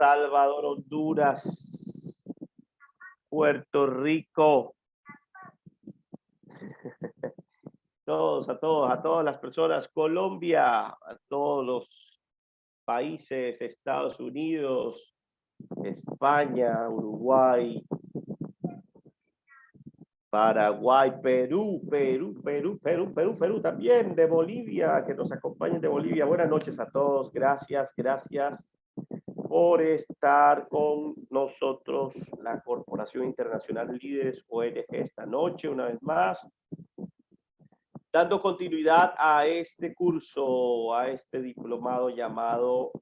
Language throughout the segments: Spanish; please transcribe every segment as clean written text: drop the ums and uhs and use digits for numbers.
Salvador, Honduras, Puerto Rico. A todas las personas, Colombia, a todos los países, Estados Unidos, España, Uruguay, Paraguay, Perú también, de Bolivia, que nos acompañen de Bolivia. Buenas noches a todos, gracias por estar con nosotros, la Corporación Internacional Líderes ONG, esta noche, una vez más, dando continuidad a este curso, a este diplomado llamado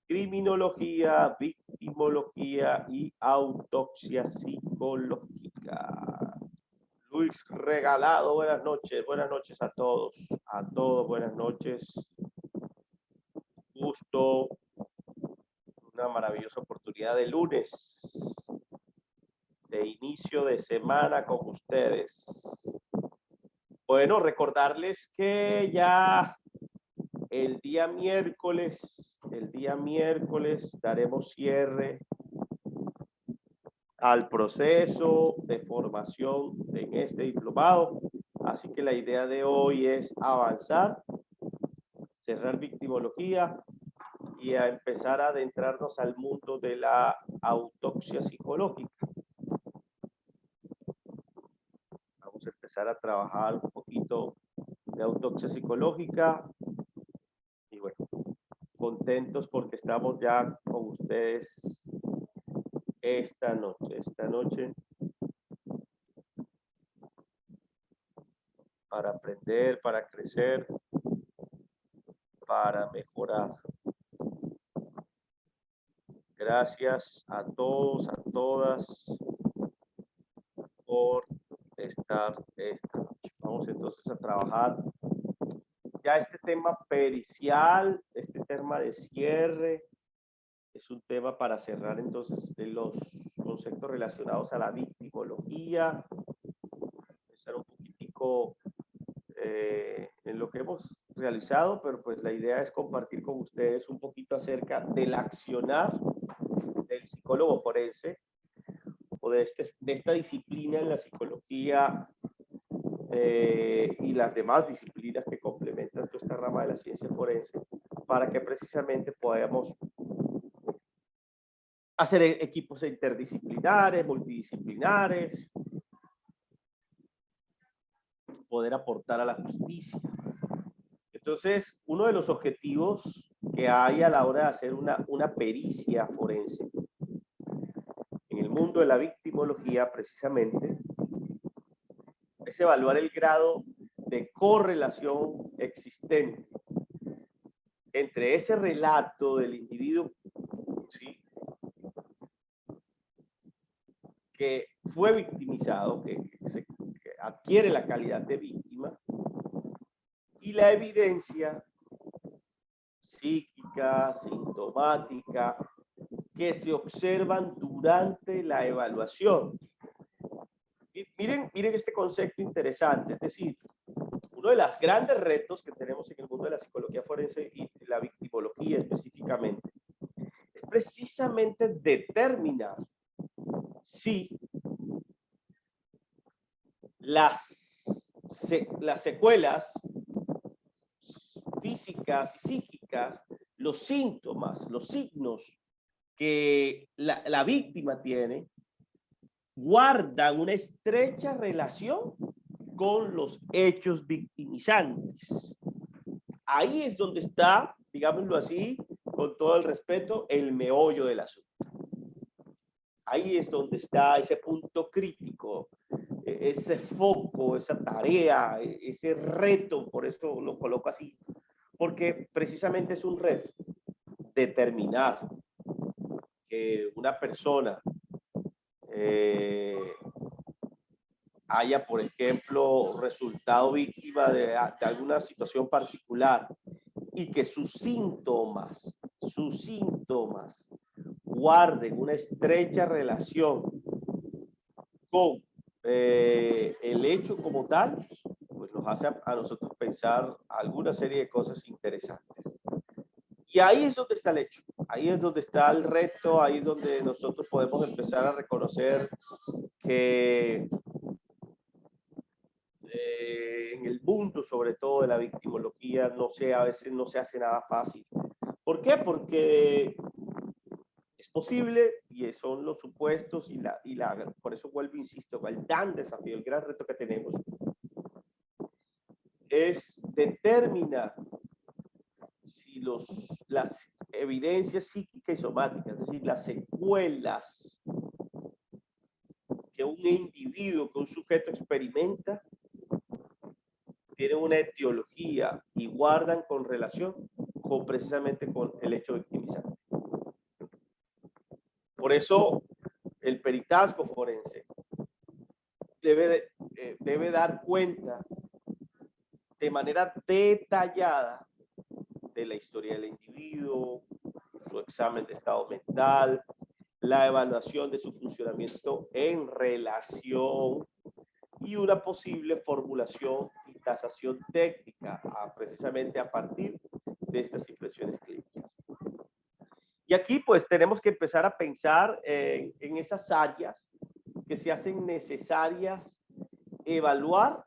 Criminología, Victimología y Autopsia Psicológica. Luis Regalado, buenas noches a todos, buenas noches. Gusto, una maravillosa oportunidad de lunes, de inicio de semana con ustedes. Bueno, recordarles que ya el día miércoles daremos cierre al proceso de formación en este diplomado. Así que la idea de hoy es avanzar, cerrar victimología y a empezar a adentrarnos al mundo de la autopsia psicológica. Vamos a empezar a trabajar un poquito de autopsia psicológica y bueno, contentos porque estamos ya con ustedes esta noche para aprender, para crecer, para mejorar. Gracias a todos, a todas por estar esta noche. Vamos entonces a trabajar ya este tema pericial, este tema de cierre. Es un tema para cerrar entonces los conceptos relacionados a la victimología, empezar un poquitico en lo que hemos realizado, pero pues la idea es compartir con ustedes un poquito acerca del accionar del psicólogo forense o de esta disciplina en la psicología y las demás disciplinas que complementan toda esta rama de la ciencia forense, para que precisamente podamos hacer equipos interdisciplinares, multidisciplinares, poder aportar a la justicia. Entonces, uno de los objetivos que hay a la hora de hacer una pericia forense en el mundo de la victimología, precisamente, es evaluar el grado de correlación existente entre ese relato del individuo, ¿sí?, que fue victimizado, que adquiere la calidad de víctima, y la evidencia psíquica, sintomática, que se observan durante la evaluación. Y miren este concepto interesante, es decir, uno de los grandes retos que tenemos en el mundo de la psicología forense y la victimología específicamente, es precisamente determinar si las secuelas físicas y psíquicas, los síntomas, los signos que la víctima tiene, guardan una estrecha relación con los hechos victimizantes. Ahí es donde está, digámoslo así, con todo el respeto, el meollo del asunto. Ahí es donde está ese punto crítico, ese foco, esa tarea, ese reto, por eso lo coloco así, porque precisamente es un reto determinar que una persona haya, por ejemplo, resultado víctima de alguna situación particular y que sus síntomas guarden una estrecha relación con el hecho como tal, pues nos hace a nosotros pensar alguna serie de cosas interesantes. Y ahí es donde está el hecho. ahí es donde está el reto, ahí es donde nosotros podemos empezar a reconocer que en el mundo, sobre todo de la victimología, a veces no se hace nada fácil. ¿Por qué? Porque es posible, y son los supuestos, por eso vuelvo, insisto, el gran desafío, el gran reto que tenemos, es determinar si las evidencias psíquicas y somáticas, es decir, las secuelas que un individuo, que un sujeto experimenta, tienen una etiología y guardan con relación precisamente con el hecho victimizante. Por eso el peritazgo forense debe dar cuenta de manera detallada de la historia del individuo, su examen de estado mental, la evaluación de su funcionamiento en relación y una posible formulación y tasación técnica precisamente a partir de estas impresiones clínicas. Y aquí pues tenemos que empezar a pensar en esas áreas que se hacen necesarias evaluar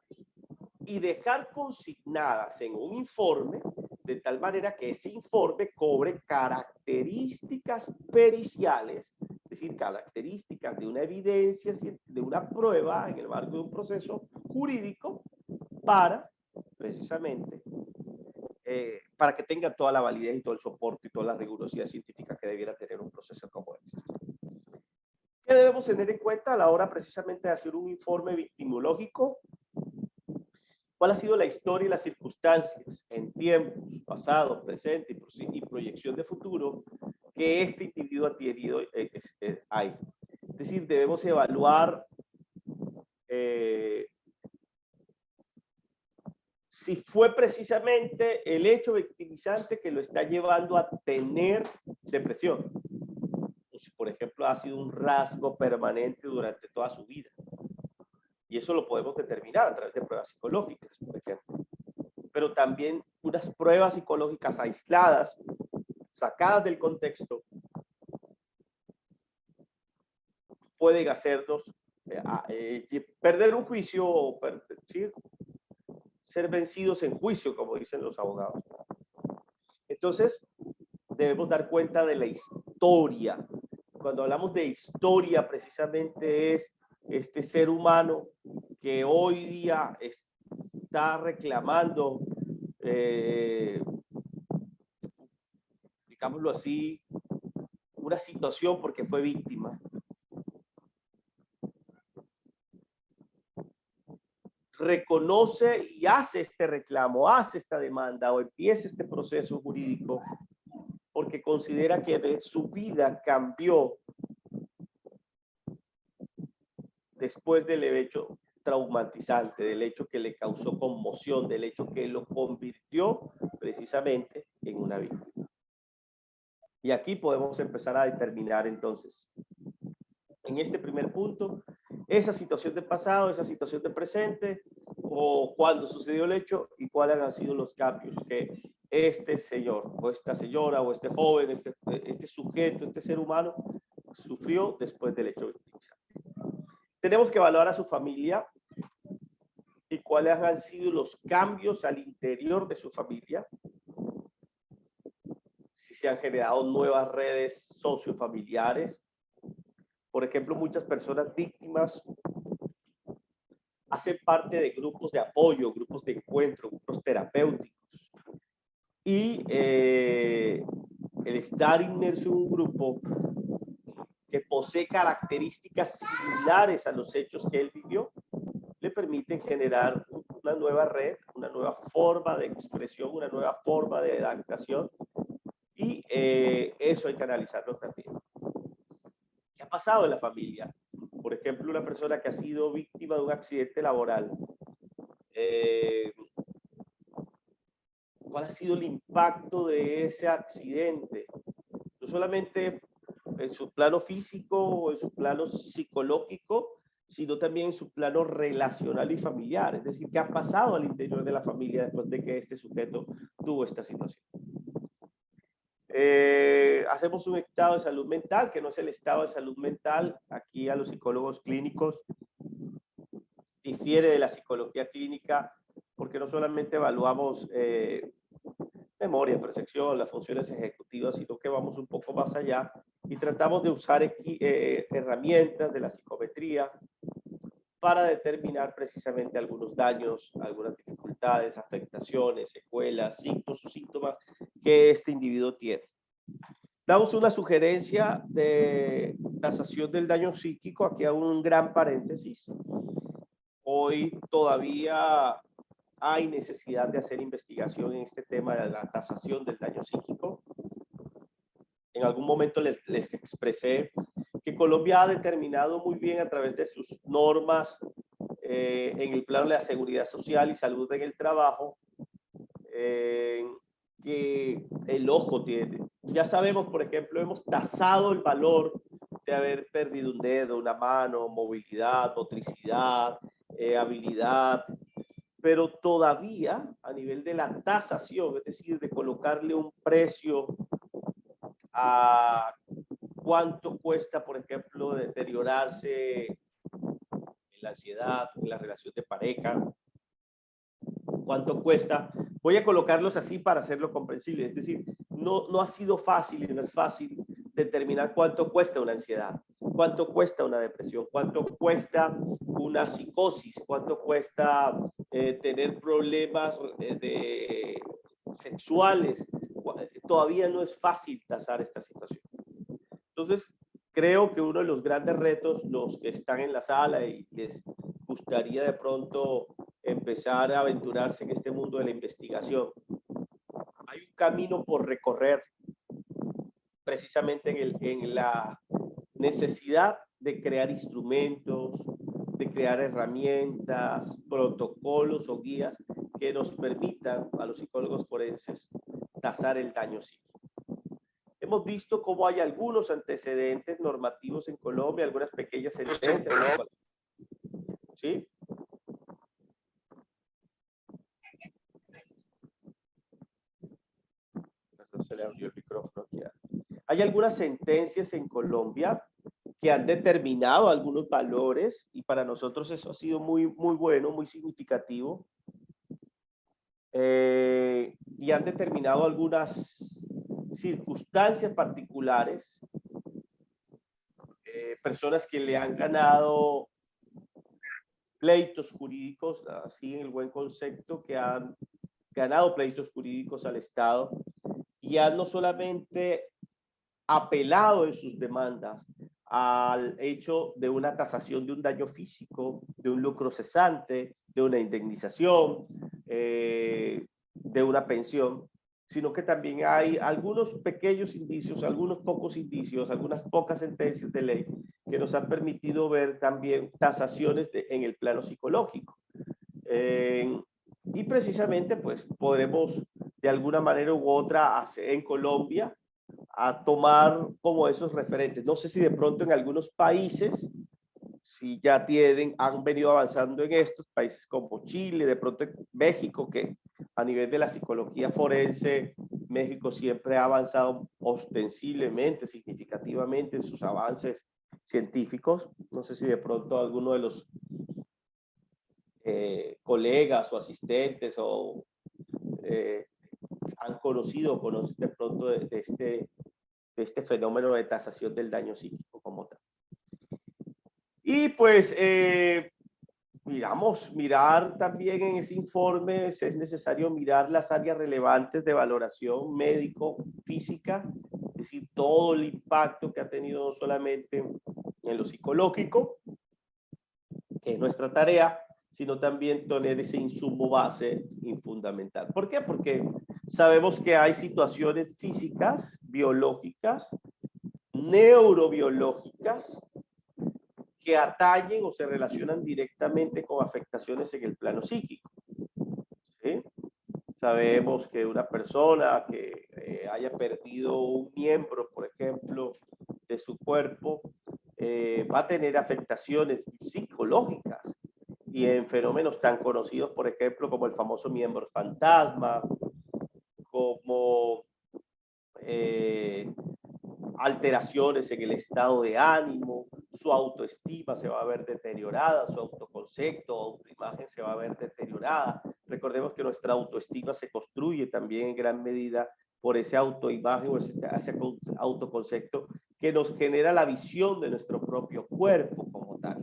y dejar consignadas en un informe, de tal manera que ese informe cobre características periciales, es decir, características de una evidencia, de una prueba en el marco de un proceso jurídico para, precisamente, para que tenga toda la validez y todo el soporte y toda la rigurosidad científica que debiera tener un proceso como este. ¿Qué debemos tener en cuenta a la hora precisamente de hacer un informe victimológico? ¿Cuál ha sido la historia y las circunstancias en tiempos pasados, presente y proyección de futuro que este individuo ha tenido ahí? Es decir, debemos evaluar si fue precisamente el hecho victimizante que lo está llevando a tener depresión. O si, por ejemplo, ha sido un rasgo permanente durante toda su vida. Y eso lo podemos determinar a través de pruebas psicológicas, por ejemplo. Pero también unas pruebas psicológicas aisladas, sacadas del contexto, pueden hacernos perder un juicio o ¿sí? Ser vencidos en juicio, como dicen los abogados. Entonces, debemos dar cuenta de la historia. Cuando hablamos de historia, precisamente es este ser humano que hoy día está reclamando, digámoslo así, una situación porque fue víctima. Reconoce y hace este reclamo, hace esta demanda o empieza este proceso jurídico porque considera que su vida cambió después del hecho traumatizante, del hecho que le causó conmoción, del hecho que lo convirtió precisamente en una víctima. Y aquí podemos empezar a determinar entonces, en este primer punto, esa situación de pasado, esa situación de presente, o cuando sucedió el hecho y cuáles han sido los cambios que este señor, o esta señora, o este joven, este sujeto, este ser humano, sufrió después del hecho victimizante. Tenemos que evaluar a su familia y cuáles han sido los cambios al interior de su familia, si se han generado nuevas redes sociofamiliares. Por ejemplo, muchas personas víctimas hacen parte de grupos de apoyo, grupos de encuentro, grupos terapéuticos. Y el estar inmerso en un grupo que posee características similares a los hechos que él vivió, le permiten generar una nueva red, una nueva forma de expresión, una nueva forma de adaptación. Y eso hay que analizarlo también. ¿Qué ha pasado en la familia? Por ejemplo, una persona que ha sido víctima de un accidente laboral. ¿Cuál ha sido el impacto de ese accidente? No solamente en su plano físico o en su plano psicológico, sino también en su plano relacional y familiar. Es decir, ¿qué ha pasado al interior de la familia después de que este sujeto tuvo esta situación? Hacemos un estado de salud mental, que no es el estado de salud mental. Aquí a los psicólogos clínicos difiere de la psicología clínica, porque no solamente evaluamos memoria, percepción, las funciones ejecutivas, sino que vamos un poco más allá y tratamos de usar herramientas de la psicometría para determinar precisamente algunos daños, algunas dificultades, afectaciones, secuelas, signos o síntomas que este individuo tiene. Damos una sugerencia de tasación del daño psíquico, aquí hago un gran paréntesis. Hoy todavía hay necesidad de hacer investigación en este tema de la tasación del daño psíquico. En algún momento les expresé que Colombia ha determinado muy bien a través de sus normas en el plano de la seguridad social y salud en el trabajo, que el ojo tiene. Ya sabemos, por ejemplo, hemos tasado el valor de haber perdido un dedo, una mano, movilidad, motricidad, habilidad, pero todavía a nivel de la tasación, es decir, de colocarle un precio a cuánto cuesta, por ejemplo, deteriorarse en la ansiedad, en la relación de pareja, cuánto cuesta. Voy a colocarlos así para hacerlo comprensible, es decir, no ha sido fácil y no es fácil determinar cuánto cuesta una ansiedad, cuánto cuesta una depresión, cuánto cuesta una psicosis, cuánto cuesta tener problemas sexuales. Todavía no es fácil tasar esta situación. Entonces, creo que uno de los grandes retos, los que están en la sala y les gustaría de pronto empezar a aventurarse en este mundo de la investigación, hay un camino por recorrer precisamente en la necesidad de crear instrumentos, de crear herramientas, protocolos o guías que nos permitan a los psicólogos forenses tasar el daño psíquico. Hemos visto cómo hay algunos antecedentes normativos en Colombia, algunas pequeñas sentencias, ¿no? ¿Sí? No se le abrió el micrófono aquí. Hay algunas sentencias en Colombia que han determinado algunos valores y para nosotros eso ha sido muy bueno, muy significativo. Y han determinado algunas circunstancias particulares, personas que le han ganado pleitos jurídicos, así en el buen concepto, que han ganado pleitos jurídicos al Estado y han no solamente apelado en sus demandas al hecho de una tasación de un daño físico, de un lucro cesante, de una indemnización, de una pensión, sino que también hay algunos pequeños indicios, algunos pocos indicios, algunas pocas sentencias de ley que nos han permitido ver también tasaciones en el plano psicológico. Y precisamente, pues, podremos de alguna manera u otra hacer en Colombia a tomar como esos referentes. No sé si de pronto en algunos países, si ya han venido avanzando en estos países como Chile, de pronto en México, que a nivel de la psicología forense, México siempre ha avanzado ostensiblemente, significativamente en sus avances científicos. No sé si de pronto alguno de los colegas o asistentes o han conocido o conocen de pronto de este fenómeno de tasación del daño psíquico como tal. Y pues, mirar también en ese informe, es necesario mirar las áreas relevantes de valoración médico-física, es decir, todo el impacto que ha tenido no solamente en lo psicológico, que es nuestra tarea, sino también tener ese insumo base fundamental. ¿Por qué? Porque sabemos que hay situaciones físicas, biológicas, neurobiológicas, que atañen o se relacionan directamente con afectaciones en el plano psíquico. ¿Sí? Sabemos que una persona que haya perdido un miembro, por ejemplo, de su cuerpo, va a tener afectaciones psicológicas y en fenómenos tan conocidos, por ejemplo, como el famoso miembro fantasma, como alteraciones en el estado de ánimo, su autoestima se va a ver deteriorada, su autoconcepto, autoimagen se va a ver deteriorada. Recordemos que nuestra autoestima se construye también en gran medida por ese autoimagen o ese autoconcepto que nos genera la visión de nuestro propio cuerpo como tal.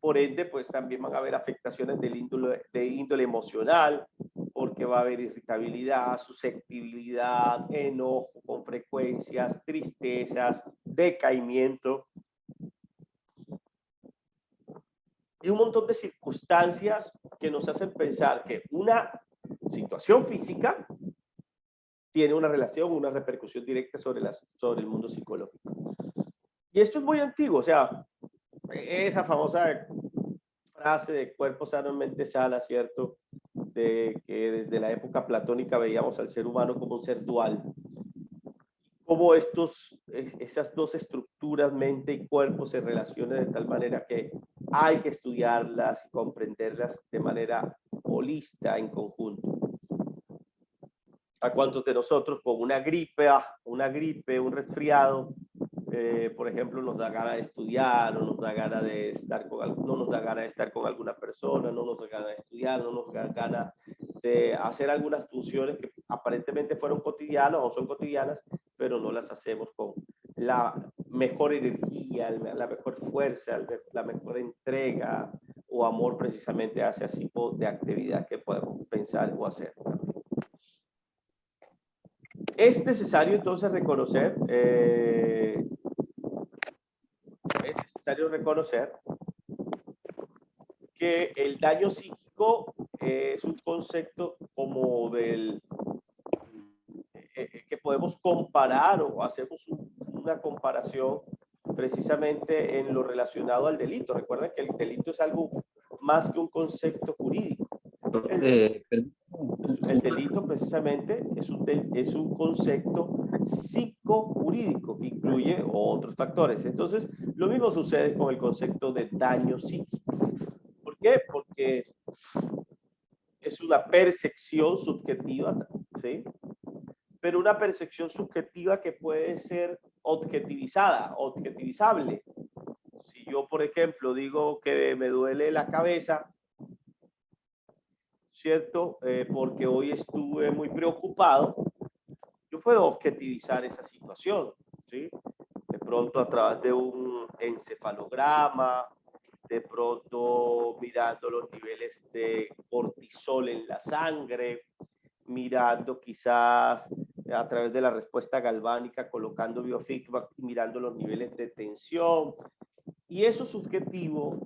Por ende, pues también van a haber afectaciones de índole emocional, porque va a haber irritabilidad, susceptibilidad, enojo con frecuencias, tristezas, decaimiento y un montón de circunstancias que nos hacen pensar que una situación física tiene una relación, una repercusión directa sobre el mundo psicológico. Y esto es muy antiguo, o sea, esa famosa frase de cuerpo sano en mente sana, ¿cierto? De que desde la época platónica veíamos al ser humano como un ser dual. Cómo esas dos estructuras, mente y cuerpo, se relacionan de tal manera que hay que estudiarlas y comprenderlas de manera holista, en conjunto. ¿A cuántos de nosotros con una gripe, un resfriado, por ejemplo, nos da ganas de estudiar, o nos da ganas de estar no nos da ganas de estar con alguna persona, no nos da ganas de estudiar, no nos da ganas de hacer algunas funciones que aparentemente fueron cotidianas o son cotidianas, pero no las hacemos con la mejor energía, la mejor fuerza, la mejor entrega o amor precisamente hacia ese tipo de actividad que podemos pensar o hacer. Es necesario entonces reconocer que el daño psíquico es un concepto como que podemos comparar o hacemos una comparación precisamente en lo relacionado al delito. Recuerden que el delito es algo más que un concepto jurídico. El delito precisamente es un concepto psicojurídico que incluye otros factores. Entonces, lo mismo sucede con el concepto de daño psíquico. ¿Por qué? Porque es una percepción subjetiva, ¿sí? Pero una percepción subjetiva que puede ser objetivizable. Si yo, por ejemplo, digo que me duele la cabeza, ¿cierto? Porque hoy estuve muy preocupado, yo puedo objetivizar esa situación, ¿sí? De pronto a través de un encefalograma, de pronto mirando los niveles de cortisol en la sangre, mirando quizás a través de la respuesta galvánica, colocando biofeedback, mirando los niveles de tensión. Y eso subjetivo,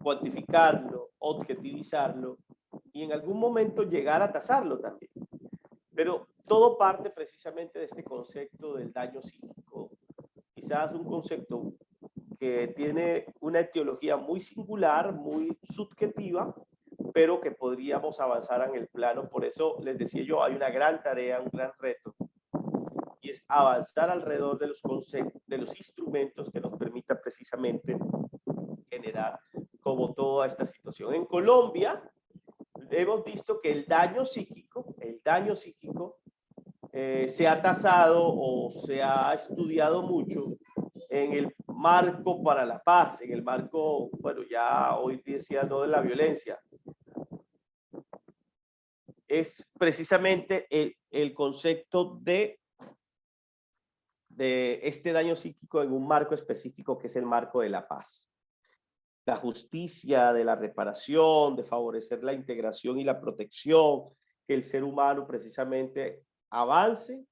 cuantificarlo, objetivizarlo y en algún momento llegar a tasarlo también. Pero todo parte precisamente de este concepto del daño psíquico. Quizás un concepto que tiene una etiología muy singular, muy subjetiva, pero que podríamos avanzar en el plano. Por eso les decía yo, hay una gran tarea, un gran reto, y es avanzar alrededor de los conceptos, de los instrumentos que nos permitan precisamente generar como toda esta situación. En Colombia hemos visto que el daño psíquico se ha tasado o se ha estudiado mucho en el marco para la paz, en el marco, bueno, ya hoy decía no de la violencia. Es precisamente el concepto de este daño psíquico en un marco específico que es el marco de la paz. La justicia, de la reparación, de favorecer la integración y la protección, que el ser humano precisamente avance,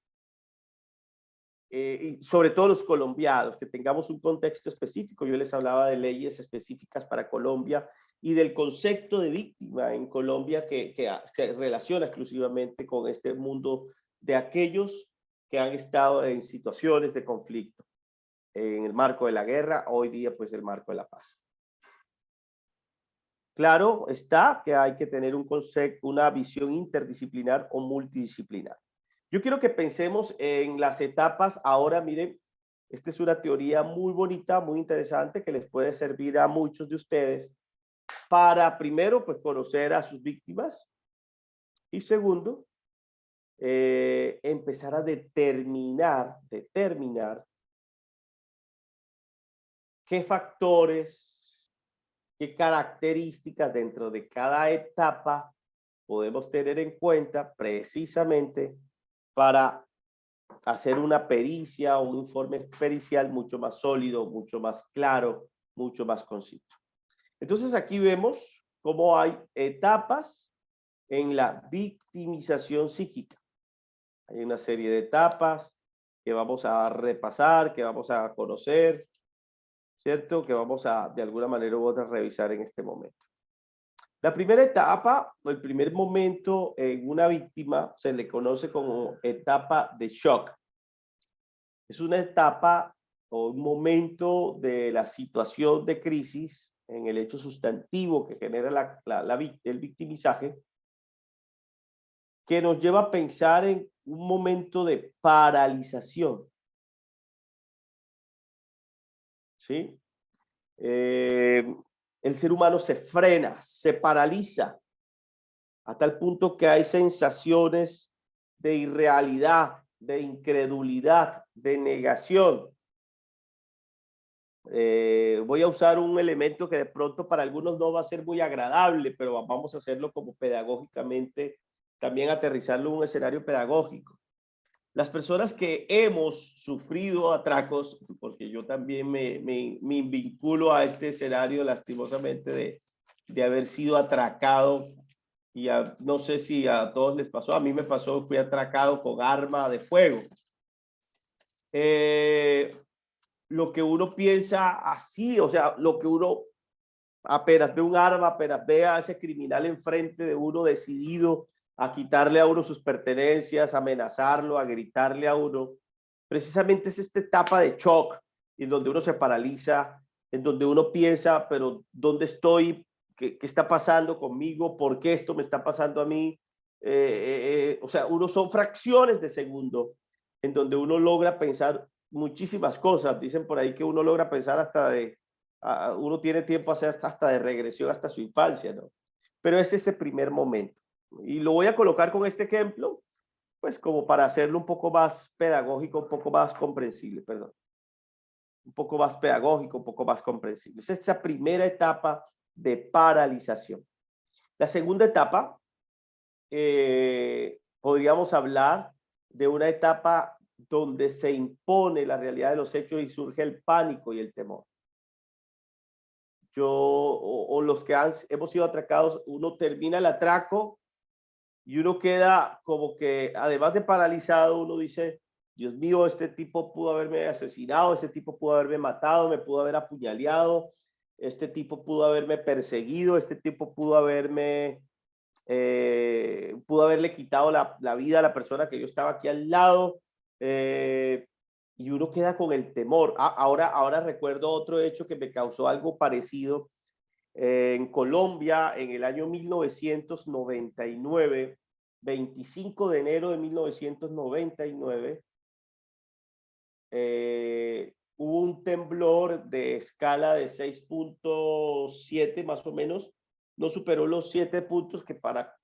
y sobre todo los colombianos, que tengamos un contexto específico. Yo les hablaba de leyes específicas para Colombia y del concepto de víctima en Colombia que relaciona exclusivamente con este mundo de aquellos que han estado en situaciones de conflicto, en el marco de la guerra, hoy día pues el marco de la paz. Claro está que hay que tener un concepto, una visión interdisciplinar o multidisciplinar. Yo quiero que pensemos en las etapas. Ahora, miren, esta es una teoría muy bonita, muy interesante, que les puede servir a muchos de ustedes para, primero, pues conocer a sus víctimas y segundo, empezar a determinar qué factores, qué características dentro de cada etapa podemos tener en cuenta precisamente para hacer una pericia o un informe pericial mucho más sólido, mucho más claro, mucho más conciso. Entonces aquí vemos cómo hay etapas en la victimización psíquica. Hay una serie de etapas que vamos a repasar, que vamos a conocer, ¿cierto? Que vamos a, de alguna manera u otra, revisar en este momento. La primera etapa, o el primer momento en una víctima, se le conoce como etapa de shock. Es una etapa o un momento de la situación de crisis en el hecho sustantivo que genera el victimizaje, que nos lleva a pensar en un momento de paralización. ¿Sí? El ser humano se frena, se paraliza, a tal punto que hay sensaciones de irrealidad, de incredulidad, de negación. Voy a usar un elemento que de pronto para algunos no va a ser muy agradable, pero vamos a hacerlo como pedagógicamente, también aterrizarlo en un escenario pedagógico. Las personas que hemos sufrido atracos, porque yo también me vinculo a este escenario lastimosamente de haber sido atracado, y no sé si a todos les pasó, a mí me pasó, fui atracado con arma de fuego. Lo que uno piensa así, o sea, lo que uno apenas ve un arma, apenas ve a ese criminal enfrente de uno decidido a quitarle a uno sus pertenencias, a amenazarlo, a gritarle a uno, precisamente es esta etapa de shock en donde uno se paraliza, en donde uno piensa, pero ¿dónde estoy? ¿Qué está pasando conmigo? ¿Por qué esto me está pasando a mí? O sea, uno son fracciones de segundo en donde uno logra pensar muchísimas cosas. Dicen por ahí que uno logra pensar hasta de, uno tiene tiempo a hacer hasta de regresión hasta su infancia, ¿no? Pero es ese primer momento. Y lo voy a colocar con este ejemplo, pues como para hacerlo un poco más pedagógico, un poco más comprensible, perdón. Un poco más pedagógico, un poco más comprensible. Es esa primera etapa de paralización. La segunda etapa, podríamos hablar de una etapa donde se impone la realidad de los hechos y surge el pánico y el temor. O los que hemos sido atracados, uno termina el atraco y uno queda como que, además de paralizado, uno dice, Dios mío, este tipo pudo haberme asesinado, este tipo pudo haberme matado, me pudo haber apuñaleado, este tipo pudo haberme perseguido, este tipo pudo haberme, pudo haberle quitado la vida a la persona que yo estaba aquí al lado. Y uno queda con el temor. Ahora recuerdo otro hecho que me causó algo parecido. En Colombia, en el año 1999, 25 de enero de 1999, hubo un temblor de escala de 6.7 más o menos, no superó los 7 puntos, que para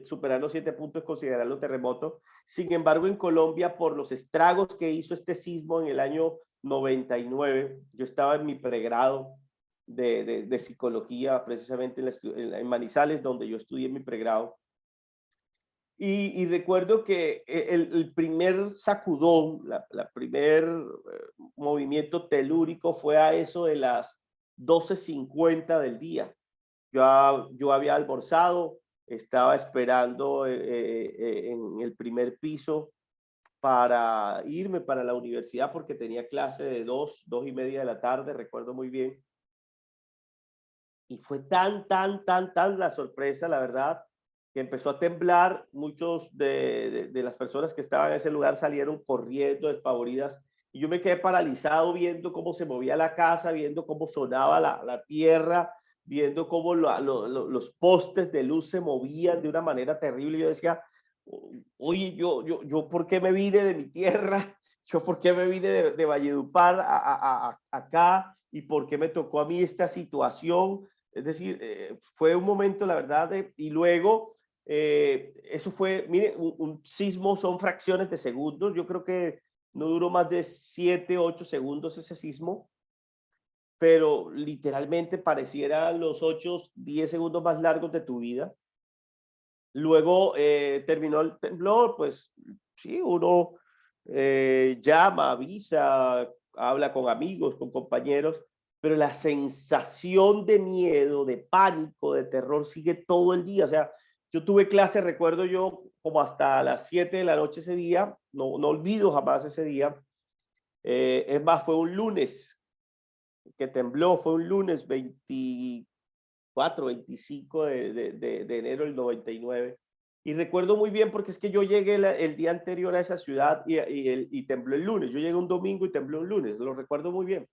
superar los 7 puntos es considerarlo terremoto. Sin embargo, en Colombia, por los estragos que hizo este sismo en el año 99, yo estaba en mi pregrado de psicología, precisamente en Manizales, donde yo estudié mi pregrado. Y recuerdo que el primer sacudón, la primer movimiento telúrico fue a eso de las 12:50 del día. Yo había almorzado, estaba esperando en el primer piso para irme para la universidad porque tenía clase de 2:30 de la tarde, recuerdo muy bien. Y fue tan la sorpresa, la verdad, que empezó a temblar. Muchos de las personas que estaban en ese lugar salieron corriendo, despavoridas, y yo me quedé paralizado viendo cómo se movía la casa, viendo cómo sonaba la tierra, viendo cómo los postes de luz se movían de una manera terrible. Yo decía, oye, yo ¿por qué me vine de mi tierra? ¿Yo por qué me vine de Valledupar acá? ¿Y por qué me tocó a mí esta situación? Es decir, fue un momento, la verdad, y luego Eso fue, mire, un sismo son fracciones de segundos. Yo creo que no duró más de 7, 8 segundos ese sismo, pero literalmente pareciera los 8, 10 segundos más largos de tu vida. Luego terminó el temblor, pues sí, uno llama, avisa, habla con amigos, con compañeros, pero la sensación de miedo, de pánico, de terror sigue todo el día. O sea, yo tuve clase, recuerdo yo, como hasta las 7 de la noche ese día, no olvido jamás ese día. Es más, fue un lunes que tembló, fue un lunes 24, 25 de enero del 99. Y recuerdo muy bien porque es que yo llegué el día anterior a esa ciudad y tembló el lunes. Yo llegué un domingo y tembló un lunes, lo recuerdo muy bien.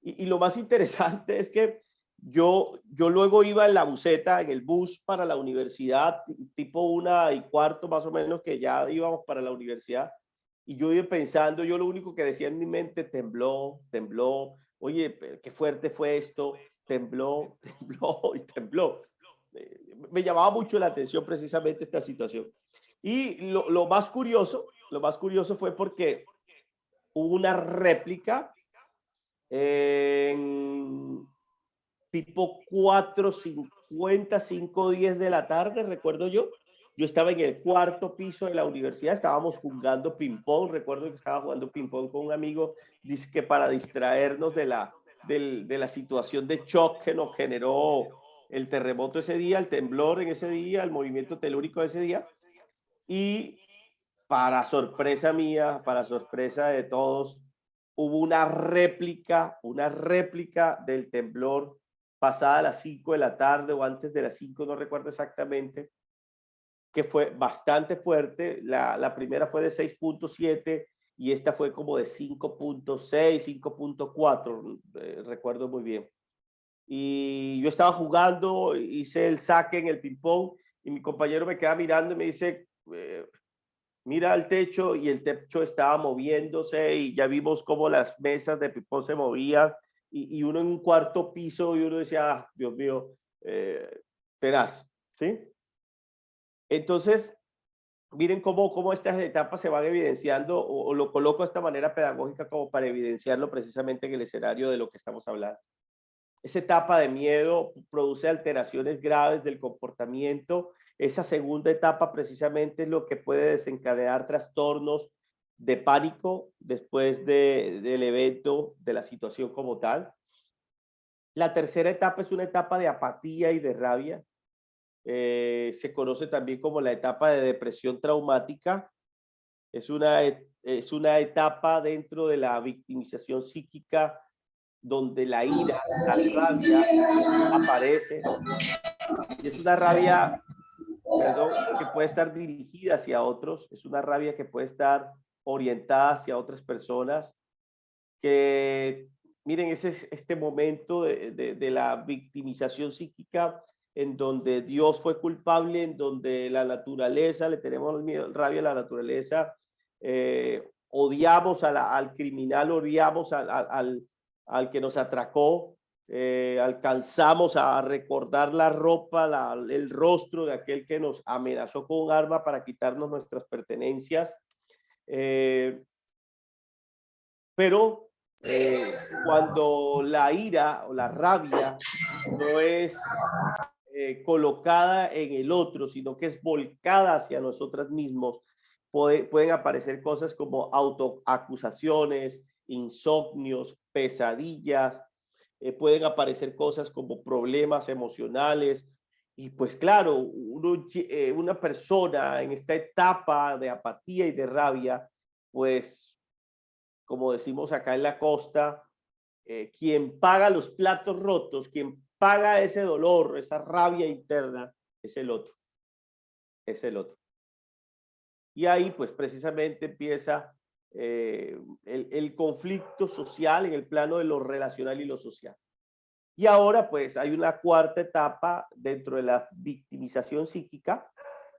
Y lo más interesante es que yo luego iba en la buseta, en el bus para la universidad, tipo 1:15 más o menos, que ya íbamos para la universidad. Y yo iba pensando, yo lo único que decía en mi mente, tembló, tembló. Oye, qué fuerte fue esto, tembló, tembló y tembló. Me llamaba mucho la atención precisamente esta situación. Y lo más curioso fue porque hubo una réplica en tipo 4:50, 5:10 de la tarde, recuerdo yo. Yo estaba en el cuarto piso de la universidad, estábamos jugando ping-pong, recuerdo que estaba jugando ping-pong con un amigo, dice que para distraernos de la situación de shock que nos generó el terremoto ese día, el temblor en ese día, el movimiento telúrico ese día. Y para sorpresa mía, para sorpresa de todos, hubo una réplica del temblor pasada las 5 de la tarde o antes de las 5, no recuerdo exactamente, que fue bastante fuerte. La primera fue de 6.7 y esta fue como de 5.6, 5.4, recuerdo muy bien. Y yo estaba jugando, hice el saque en el ping-pong y mi compañero me queda mirando y me dice, mira al techo, y el techo estaba moviéndose y ya vimos cómo las mesas de ping-pong se movían y uno en un cuarto piso y uno decía, ah, Dios mío, tenaz, ¿sí? Entonces, miren cómo estas etapas se van evidenciando o lo coloco de esta manera pedagógica como para evidenciarlo precisamente en el escenario de lo que estamos hablando. Esa etapa de miedo produce alteraciones graves del comportamiento. Esa segunda etapa precisamente es lo que puede desencadenar trastornos de pánico después del evento, de la situación como tal. La tercera etapa es una etapa de apatía y de rabia. Se conoce también como la etapa de depresión traumática. Es una etapa dentro de la victimización psíquica donde la ira, la rabia aparece, y es una rabia, perdón, que puede estar dirigida hacia otros, es una rabia que puede estar orientada hacia otras personas, que miren, ese es este momento de la victimización psíquica en donde Dios fue culpable, en donde la naturaleza, le tenemos miedo, rabia a la naturaleza, odiamos al criminal, odiamos al que nos atracó, alcanzamos a recordar la ropa, el rostro de aquel que nos amenazó con un arma para quitarnos nuestras pertenencias. Pero cuando la ira o la rabia no es colocada en el otro, sino que es volcada hacia nosotros mismos, pueden aparecer cosas como autoacusaciones, insomnios, pesadillas, pueden aparecer cosas como problemas emocionales. Y pues claro, una persona en esta etapa de apatía y de rabia, pues como decimos acá en la costa, quien paga los platos rotos, quien paga ese dolor, esa rabia interna, es el otro, es el otro. Y ahí pues precisamente empieza el conflicto social en el plano de lo relacional y lo social. Y ahora pues hay una cuarta etapa dentro de la victimización psíquica,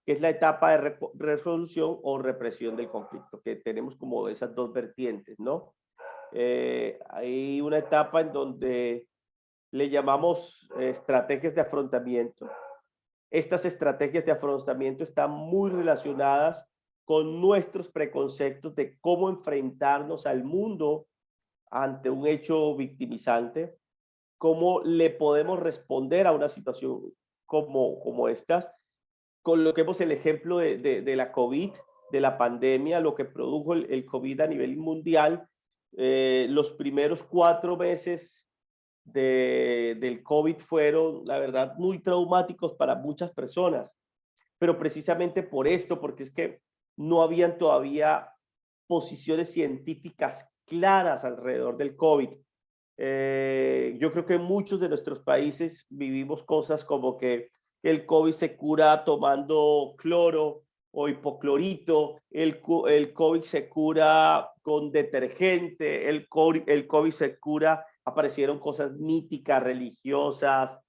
que es la etapa de resolución o represión del conflicto, que tenemos como esas dos vertientes, ¿no? Hay una etapa en donde le llamamos estrategias de afrontamiento, estas estrategias de afrontamiento están muy relacionadas con nuestros preconceptos de cómo enfrentarnos al mundo ante un hecho victimizante, cómo le podemos responder a una situación como estas. Coloquemos el ejemplo de la COVID, de la pandemia, lo que produjo el COVID a nivel mundial. Los primeros 4 meses del COVID fueron, la verdad, muy traumáticos para muchas personas, pero precisamente por esto, porque es que no habían todavía posiciones científicas claras alrededor del COVID. Yo creo que en muchos de nuestros países vivimos cosas como que el COVID se cura tomando cloro o hipoclorito, el COVID se cura con detergente, el COVID se cura, aparecieron cosas míticas, religiosas,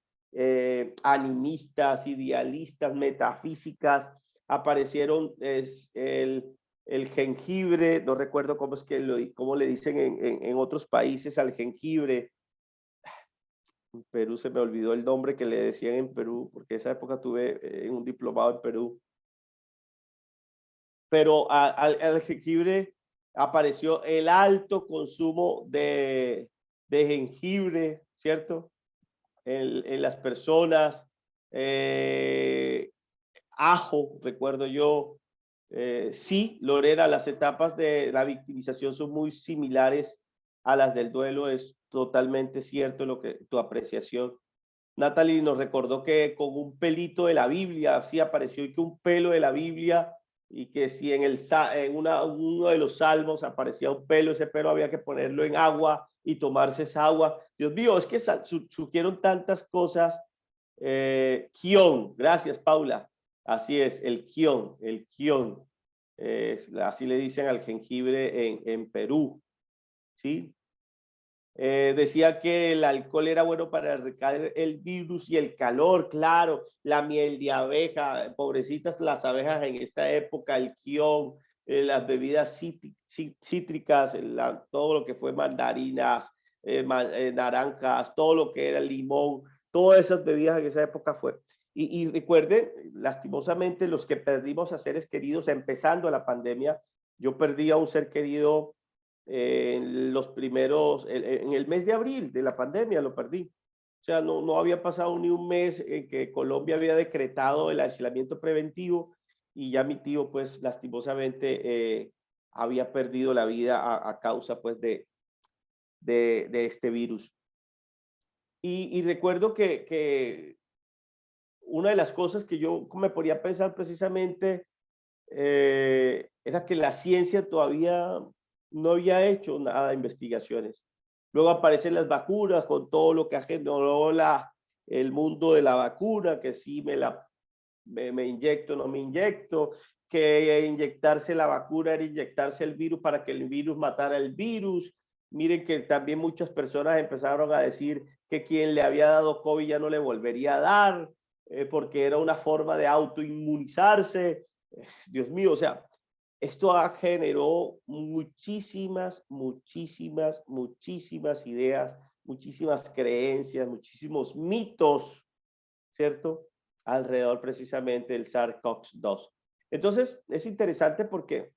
animistas, idealistas, metafísicas, aparecieron el jengibre, no recuerdo cómo es que cómo le dicen en otros países al jengibre. En Perú se me olvidó el nombre que le decían en Perú, porque esa época tuve un diplomado en Perú. Pero al jengibre apareció el alto consumo de jengibre, ¿cierto? En las personas. Ajo, recuerdo yo. Sí, Lorena, las etapas de la victimización son muy similares a las del duelo. Es totalmente cierto lo que tu apreciación. Natalie nos recordó que con un pelito de la Biblia, sí apareció y que un pelo de la Biblia, y que si uno de los salmos aparecía un pelo, ese pelo había que ponerlo en agua y tomarse esa agua. Dios mío, es que surgieron tantas cosas. Kion, gracias Paula. Así es, el kion. Así le dicen al jengibre en Perú, ¿sí? Decía que el alcohol era bueno para erradicar el virus y el calor, claro, la miel de abeja, pobrecitas las abejas en esta época, el kion, las bebidas cítricas, todo lo que fue mandarinas, naranjas, todo lo que era el limón, todas esas bebidas en esa época fue. Y recuerden, lastimosamente, los que perdimos a seres queridos empezando la pandemia, yo perdí a un ser querido en los primeros, en el mes de abril de la pandemia lo perdí. O sea, no había pasado ni un mes en que Colombia había decretado el aislamiento preventivo y ya mi tío, pues, lastimosamente había perdido la vida a causa, pues, de este virus. Y recuerdo que una de las cosas que yo me ponía a pensar precisamente era que la ciencia todavía no había hecho nada de investigaciones. Luego aparecen las vacunas con todo lo que ha generado el mundo de la vacuna, que sí me inyecto, no me inyecto, que inyectarse la vacuna era inyectarse el virus para que el virus matara el virus. Miren que también muchas personas empezaron a decir que quien le había dado COVID ya no le volvería a dar, porque era una forma de autoinmunizarse. Dios mío, o sea, esto generó muchísimas ideas, muchísimas creencias, muchísimos mitos, ¿cierto? Alrededor precisamente del SARS-CoV-2. Entonces, es interesante porque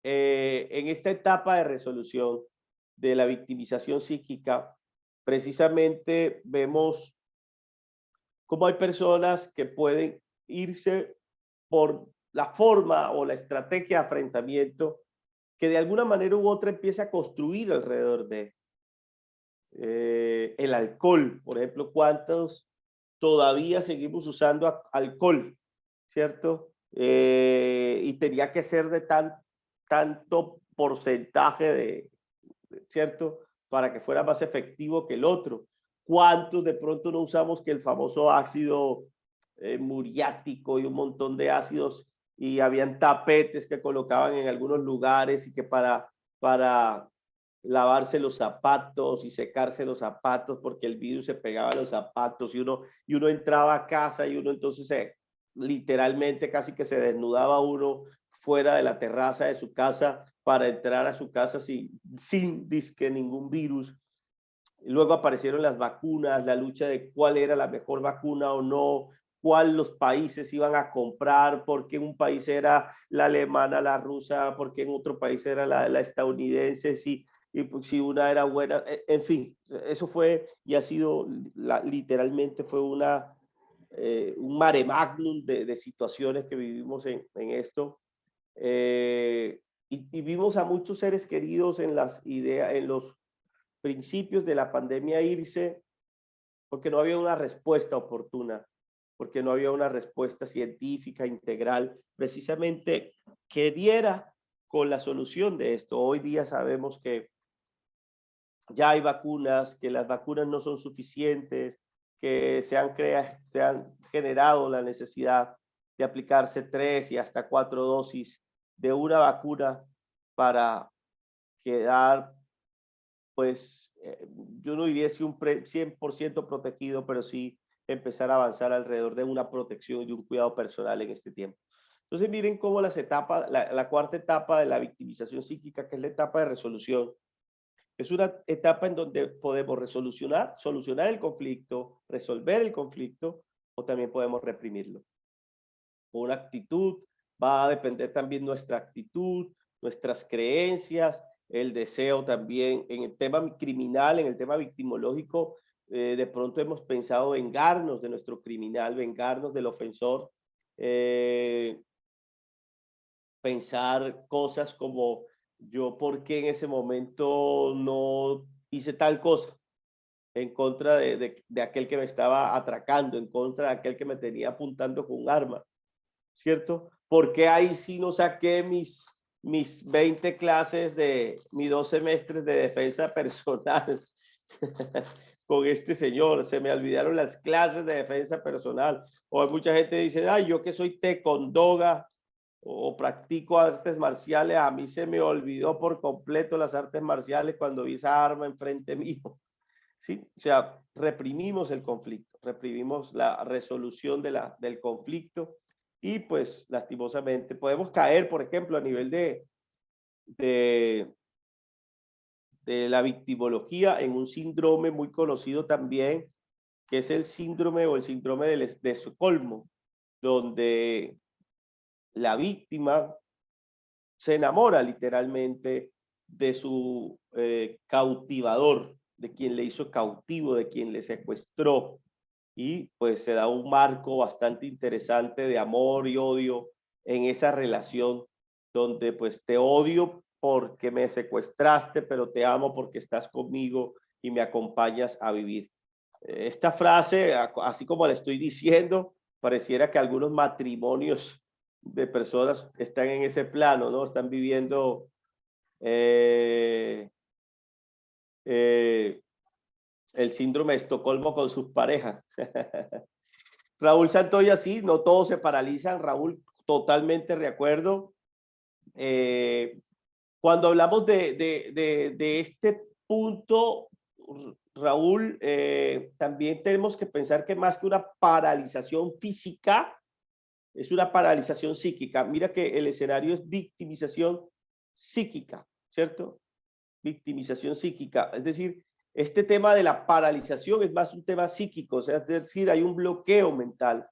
en esta etapa de resolución de la victimización psíquica, precisamente vemos cómo hay personas que pueden irse por la forma o la estrategia de afrontamiento que de alguna manera u otra empieza a construir alrededor de el alcohol. Por ejemplo, ¿cuántos todavía seguimos usando alcohol? ¿Cierto? Y tenía que ser de tanto porcentaje ¿cierto? Para que fuera más efectivo que el otro. ¿Cuántos de pronto no usamos que el famoso ácido muriático y un montón de ácidos, y habían tapetes que colocaban en algunos lugares y que para lavarse los zapatos y secarse los zapatos porque el virus se pegaba a los zapatos, y uno entraba a casa y uno entonces literalmente casi que se desnudaba uno fuera de la terraza de su casa para entrar a su casa sin disque ningún virus. Luego aparecieron las vacunas, la lucha de cuál era la mejor vacuna o no, cuál los países iban a comprar, porque en un país era la alemana, la rusa, porque en otro país era la estadounidense, y pues, si una era buena, en fin, eso fue y ha sido, literalmente fue un mare magnum de situaciones que vivimos en esto. Y vimos a muchos seres queridos en las ideas, en los principios de la pandemia irse, porque no había una respuesta oportuna, porque no había una respuesta científica integral, precisamente que diera con la solución de esto. Hoy día sabemos que ya hay vacunas, que las vacunas no son suficientes, que se han generado la necesidad de aplicarse 3 y hasta 4 dosis de una vacuna para quedar, pues, yo no diría si un 100% protegido, pero sí empezar a avanzar alrededor de una protección y de un cuidado personal en este tiempo. Entonces miren cómo las etapas, la cuarta etapa de la victimización psíquica, que es la etapa de resolución, es una etapa en donde podemos solucionar el conflicto, resolver el conflicto, o también podemos reprimirlo. Una actitud, va a depender también nuestra actitud, nuestras creencias, el deseo también. En el tema criminal, en el tema victimológico, de pronto hemos pensado vengarnos de nuestro criminal, vengarnos del ofensor, pensar cosas como yo por qué en ese momento no hice tal cosa en contra de aquel que me estaba atracando, en contra de aquel que me tenía apuntando con un arma, ¿cierto? ¿Por qué ahí sí no saqué mis 20 clases mis 2 semestres de defensa personal con este señor? Se me olvidaron las clases de defensa personal. O hay mucha gente que dice, ay, yo que soy taekwondoga o practico artes marciales, a mí se me olvidó por completo las artes marciales cuando vi esa arma enfrente mío. ¿Sí? O sea, reprimimos el conflicto, reprimimos la resolución del conflicto y pues lastimosamente podemos caer, por ejemplo, a nivel de, de la victimología en un síndrome muy conocido también, que es el síndrome de Estocolmo, donde la víctima se enamora literalmente de su cautivador, de quien le hizo cautivo, de quien le secuestró, y pues se da un marco bastante interesante de amor y odio en esa relación, donde pues te odio porque me secuestraste, pero te amo porque estás conmigo y me acompañas a vivir. Esta frase, así como la estoy diciendo, pareciera que algunos matrimonios de personas están en ese plano, ¿no? Están viviendo eh, eh, el síndrome de Estocolmo con sus parejas. Raúl Santoya, sí, no todos se paralizan. Raúl, totalmente de acuerdo. Cuando hablamos de este punto, Raúl, también tenemos que pensar que más que una paralización física, es una paralización psíquica. Mira que el escenario es victimización psíquica, ¿cierto? Victimización psíquica. Es decir, este tema de la paralización es más un tema psíquico, o sea, es decir, hay un bloqueo mental.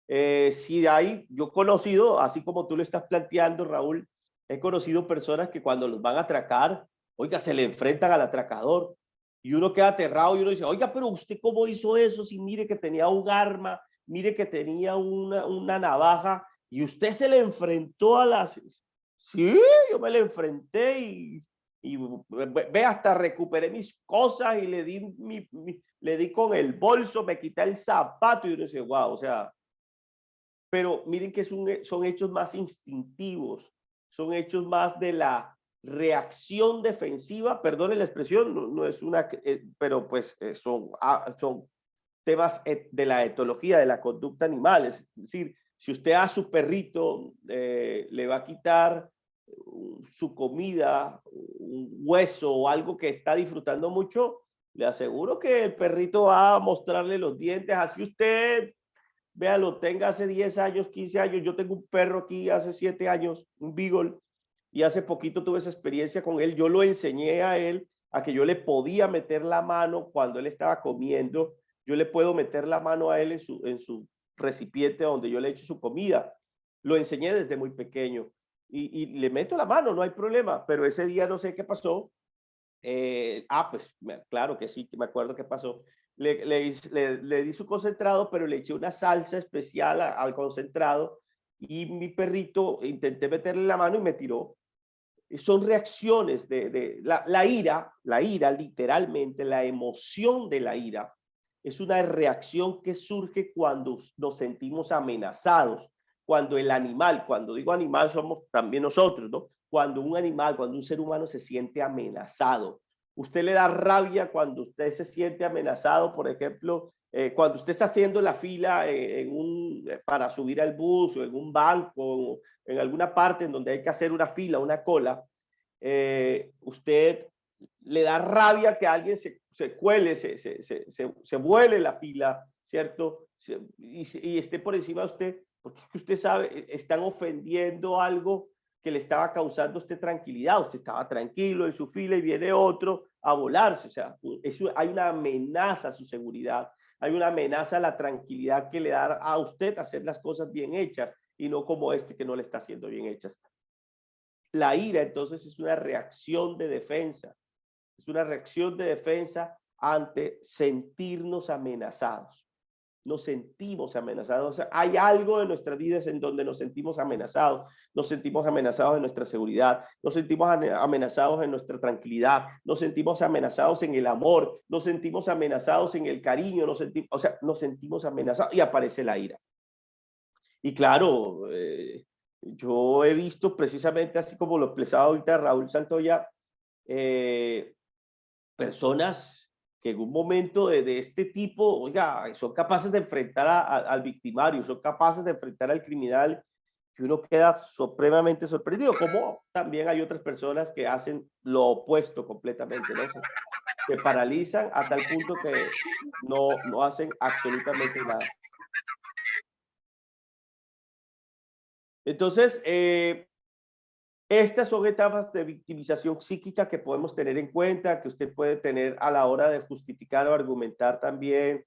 Si hay, yo he conocido, así como tú lo estás planteando, Raúl, he conocido personas que cuando los van a atracar, oiga, se le enfrentan al atracador y uno queda aterrado y uno dice, oiga, pero usted cómo hizo eso, si mire que tenía un arma, mire que tenía una navaja y usted se le enfrentó a las... Sí, yo me le enfrenté y ve, hasta recuperé mis cosas y le di con el bolso, me quité el zapato y uno dice, wow, o sea, pero miren que son hechos más instintivos, son hechos más de la reacción defensiva, perdone la expresión, no es una, pero pues son temas de la etología, de la conducta animal, es decir, si usted a su perrito le va a quitar su comida, un hueso o algo que está disfrutando mucho, le aseguro que el perrito va a mostrarle los dientes, así usted vea, lo tenga hace 10 años, 15 años. Yo tengo un perro aquí hace 7 años, un beagle, y hace poquito tuve esa experiencia con él. Yo lo enseñé a él a que yo le podía meter la mano cuando él estaba comiendo. Yo le puedo meter la mano a él en su recipiente donde yo le echo su comida. Lo enseñé desde muy pequeño y le meto la mano, no hay problema, pero ese día no sé qué pasó. Pues claro que sí, que me acuerdo qué pasó. Le di su concentrado, pero le eché una salsa especial al concentrado y mi perrito intenté meterle la mano y me tiró. Son reacciones de la ira, literalmente, la emoción de la ira, es una reacción que surge cuando nos sentimos amenazados, cuando el animal, cuando digo animal somos también nosotros, ¿no? Cuando un animal, cuando un ser humano se siente amenazado. Usted le da rabia cuando usted se siente amenazado, por ejemplo, cuando usted está haciendo la fila para subir al bus o en un banco, en alguna parte en donde hay que hacer una fila, una cola, usted le da rabia que alguien se cuele, se vuele la fila, ¿cierto? Y esté por encima de usted, porque usted sabe, están ofendiendo algo que le estaba causando a usted tranquilidad. Usted estaba tranquilo en su fila y viene otro a volarse. O sea, hay una amenaza a su seguridad, hay una amenaza a la tranquilidad que le da a usted hacer las cosas bien hechas y no como este que no le está haciendo bien hechas. La ira, entonces, es una reacción de defensa. Es una reacción de defensa ante sentirnos amenazados. Nos sentimos amenazados. O sea, hay algo en nuestras vidas en donde nos sentimos amenazados. Nos sentimos amenazados en nuestra seguridad. Nos sentimos amenazados en nuestra tranquilidad. Nos sentimos amenazados en el amor. Nos sentimos amenazados en el cariño. Nos sentimos amenazados y aparece la ira. Y claro, yo he visto precisamente así como lo expresaba ahorita Raúl Santoya, personas que en un momento de este tipo, oiga, son capaces de enfrentar al victimario, son capaces de enfrentar al criminal, que uno queda supremamente sorprendido, como también hay otras personas que hacen lo opuesto completamente, ¿no? Se paralizan a tal punto que no hacen absolutamente nada. Entonces, estas son etapas de victimización psíquica que podemos tener en cuenta, que usted puede tener a la hora de justificar o argumentar también.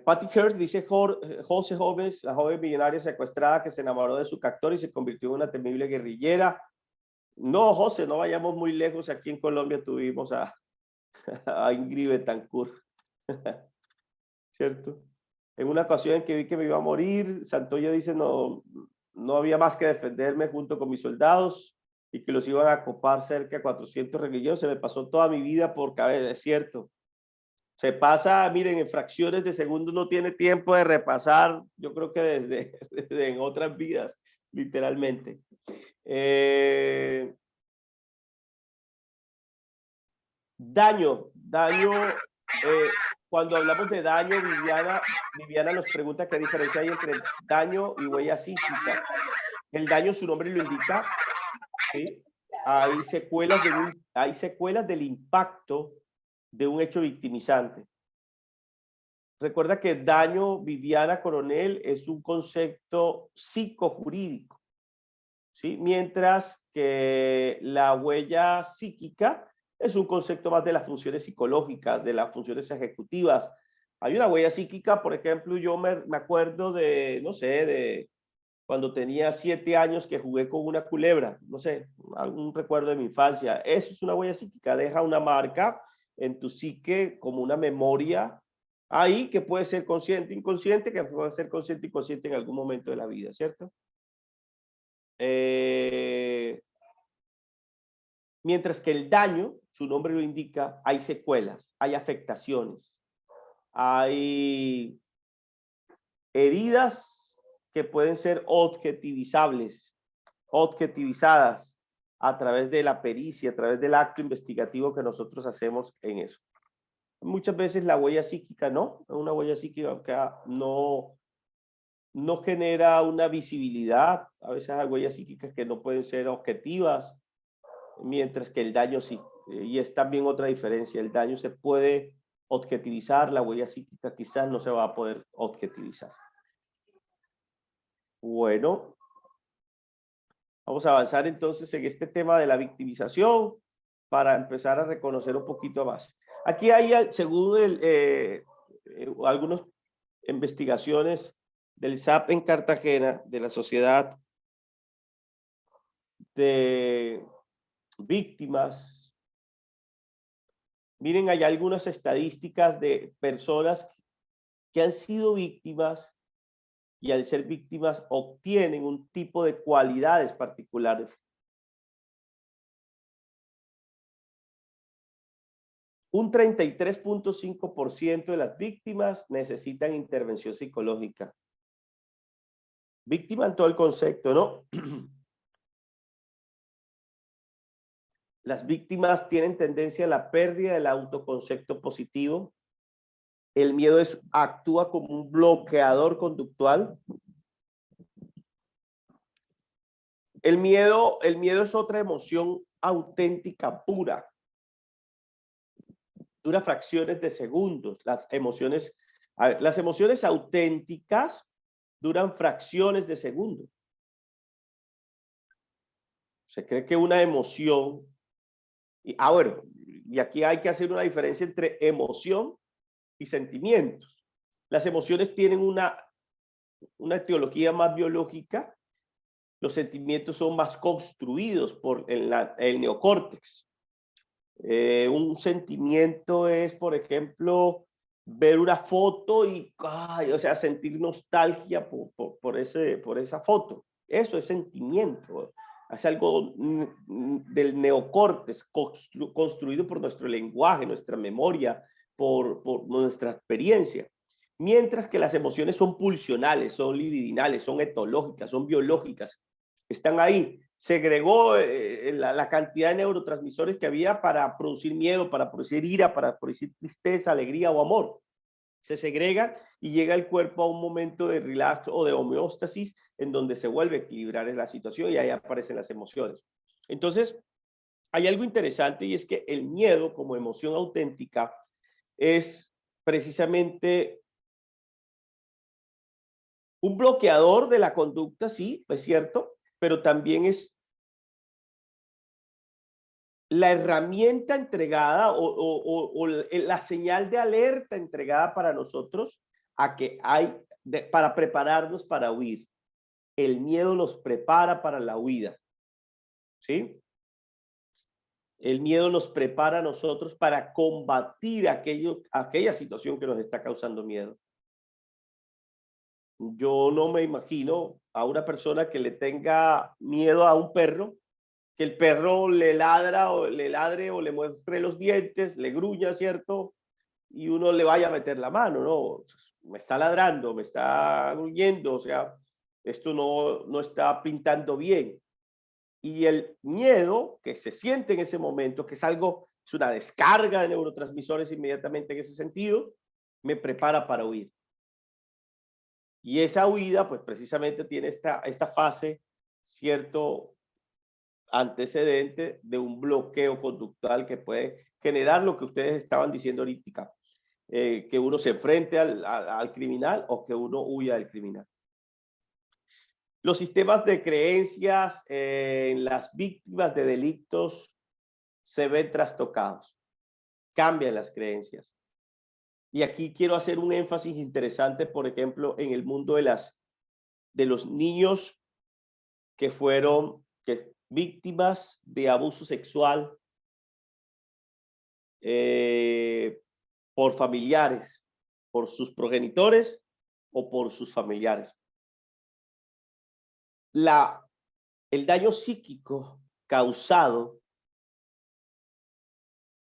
Patty Hearst dice, José Jóvenes, la joven millonaria secuestrada que se enamoró de su captor y se convirtió en una temible guerrillera. No, José, no vayamos muy lejos. Aquí en Colombia tuvimos a Ingrid Betancourt, ¿cierto? En una ocasión en que vi que me iba a morir, Santoya dice, no había más que defenderme junto con mis soldados y que los iban a copar cerca de 400 religiosos. Se me pasó toda mi vida por cabeza, es cierto. Se pasa, miren, en fracciones de segundo no tiene tiempo de repasar, yo creo que desde en otras vidas, literalmente. Daño, cuando hablamos de daño, Viviana nos pregunta qué diferencia hay entre daño y huella psíquica. El daño, su nombre lo indica, ¿sí? Hay secuelas del impacto de un hecho victimizante. Recuerda que daño, Viviana Coronel, es un concepto psicojurídico, ¿sí? Mientras que la huella psíquica es un concepto más de las funciones psicológicas, de las funciones ejecutivas. Hay una huella psíquica, por ejemplo, yo me acuerdo de, no sé, de cuando tenía 7 años que jugué con una culebra, no sé, algún recuerdo de mi infancia. Eso es una huella psíquica, deja una marca en tu psique como una memoria ahí que puede ser consciente, inconsciente, que puede ser consciente, inconsciente en algún momento de la vida, ¿cierto? Mientras que el daño, su nombre lo indica, hay secuelas, hay afectaciones, hay heridas que pueden ser objetivizadas a través de la pericia, a través del acto investigativo que nosotros hacemos en eso. Muchas veces la huella psíquica no, una huella psíquica que no genera una visibilidad, a veces hay huellas psíquicas que no pueden ser objetivas, mientras que el daño sí. Y es también otra diferencia, el daño se puede objetivizar, la huella psíquica quizás no se va a poder objetivizar. Bueno, Vamos a avanzar entonces en este tema de la victimización para empezar a reconocer un poquito más. Aquí hay, según algunas investigaciones del SAP en Cartagena, de la Sociedad de Víctimas. Miren, hay algunas estadísticas de personas que han sido víctimas y al ser víctimas obtienen un tipo de cualidades particulares. Un 33.5% de las víctimas necesitan intervención psicológica. Víctima en todo el concepto, ¿no? Las víctimas tienen tendencia a la pérdida del autoconcepto positivo. El miedo actúa como un bloqueador conductual. El miedo es otra emoción auténtica, pura. Dura fracciones de segundos. Las emociones auténticas duran fracciones de segundos. Se cree que una emoción, bueno, y aquí hay que hacer una diferencia entre emoción y sentimientos. Las emociones tienen una etiología más biológica, los sentimientos son más construidos por el neocórtex. Un sentimiento es, por ejemplo, ver una foto y, o sea, sentir nostalgia por esa foto. Eso es sentimiento. Es algo del neocórtex construido por nuestro lenguaje, nuestra memoria, por nuestra experiencia. Mientras que las emociones son pulsionales, son libidinales, son etológicas, son biológicas. Están ahí. Segregó la cantidad de neurotransmisores que había para producir miedo, para producir ira, para producir tristeza, alegría o amor. Se segrega y llega el cuerpo a un momento de relax o de homeostasis en donde se vuelve a equilibrar en la situación y ahí aparecen las emociones. Entonces, hay algo interesante y es que el miedo como emoción auténtica es precisamente un bloqueador de la conducta, sí, es cierto, pero también es la herramienta entregada o la señal de alerta entregada para nosotros a que para prepararnos para huir. El miedo nos prepara para la huida, ¿sí? El miedo nos prepara a nosotros para combatir aquella situación que nos está causando miedo. Yo no me imagino a una persona que le tenga miedo a un perro, que el perro le ladre o le muestre los dientes, le gruña, ¿cierto? Y uno le vaya a meter la mano, ¿no? Me está ladrando, me está gruñendo, o sea, esto no está pintando bien. Y el miedo que se siente en ese momento, que es una descarga de neurotransmisores inmediatamente en ese sentido, me prepara para huir. Y esa huida, pues precisamente tiene esta fase, cierto antecedente de un bloqueo conductual que puede generar lo que ustedes estaban diciendo ahorita, que uno se enfrente al criminal o que uno huya del criminal. Los sistemas de creencias en las víctimas de delitos se ven trastocados, cambian las creencias. Y aquí quiero hacer un énfasis interesante, por ejemplo, en el mundo de los niños que fueron víctimas de abuso sexual por familiares, por sus progenitores o por sus familiares. El daño psíquico causado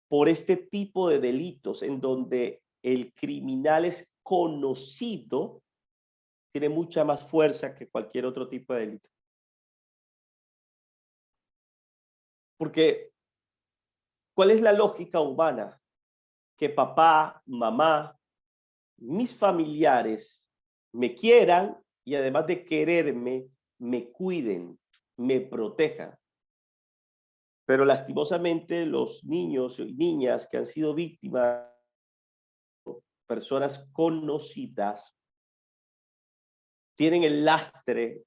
por este tipo de delitos en donde el criminal es conocido tiene mucha más fuerza que cualquier otro tipo de delito. Porque, ¿cuál es la lógica humana? Que papá, mamá, mis familiares me quieran y además de quererme, me cuiden, me protejan. Pero lastimosamente los niños y niñas que han sido víctimas, personas conocidas, tienen el lastre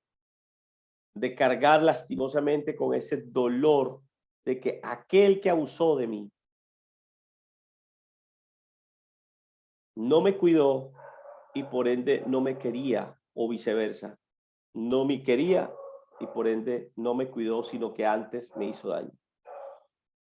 de cargar lastimosamente con ese dolor de que aquel que abusó de mí no me cuidó y por ende no me quería, o viceversa. No me quería y por ende no me cuidó, sino que antes me hizo daño.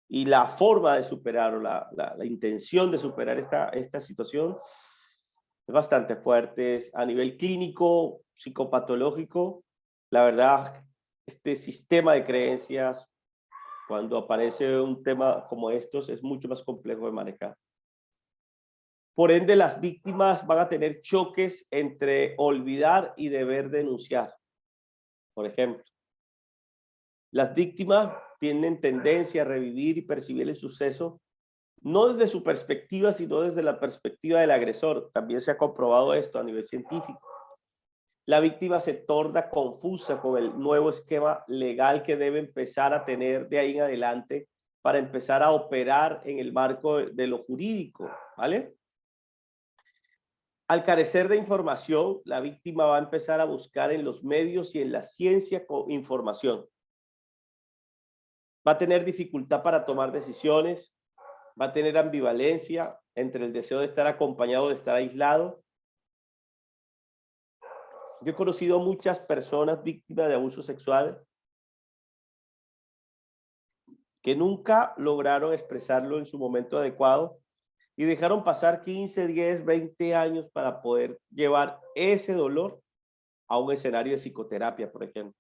Y la forma de superar o la intención de superar esta situación es bastante fuerte. Es a nivel clínico, psicopatológico. La verdad, este sistema de creencias, cuando aparece un tema como estos, es mucho más complejo de manejar. Por ende, las víctimas van a tener choques entre olvidar y deber denunciar. Por ejemplo, las víctimas tienen tendencia a revivir y percibir el suceso no desde su perspectiva, sino desde la perspectiva del agresor. También se ha comprobado esto a nivel científico. La víctima se torna confusa con el nuevo esquema legal que debe empezar a tener de ahí en adelante para empezar a operar en el marco de lo jurídico, ¿vale? Al carecer de información, la víctima va a empezar a buscar en los medios y en la ciencia información. Va a tener dificultad para tomar decisiones, va a tener ambivalencia entre el deseo de estar acompañado o de estar aislado. Yo he conocido muchas personas víctimas de abuso sexual que nunca lograron expresarlo en su momento adecuado y dejaron pasar 15, 10, 20 años para poder llevar ese dolor a un escenario de psicoterapia, por ejemplo.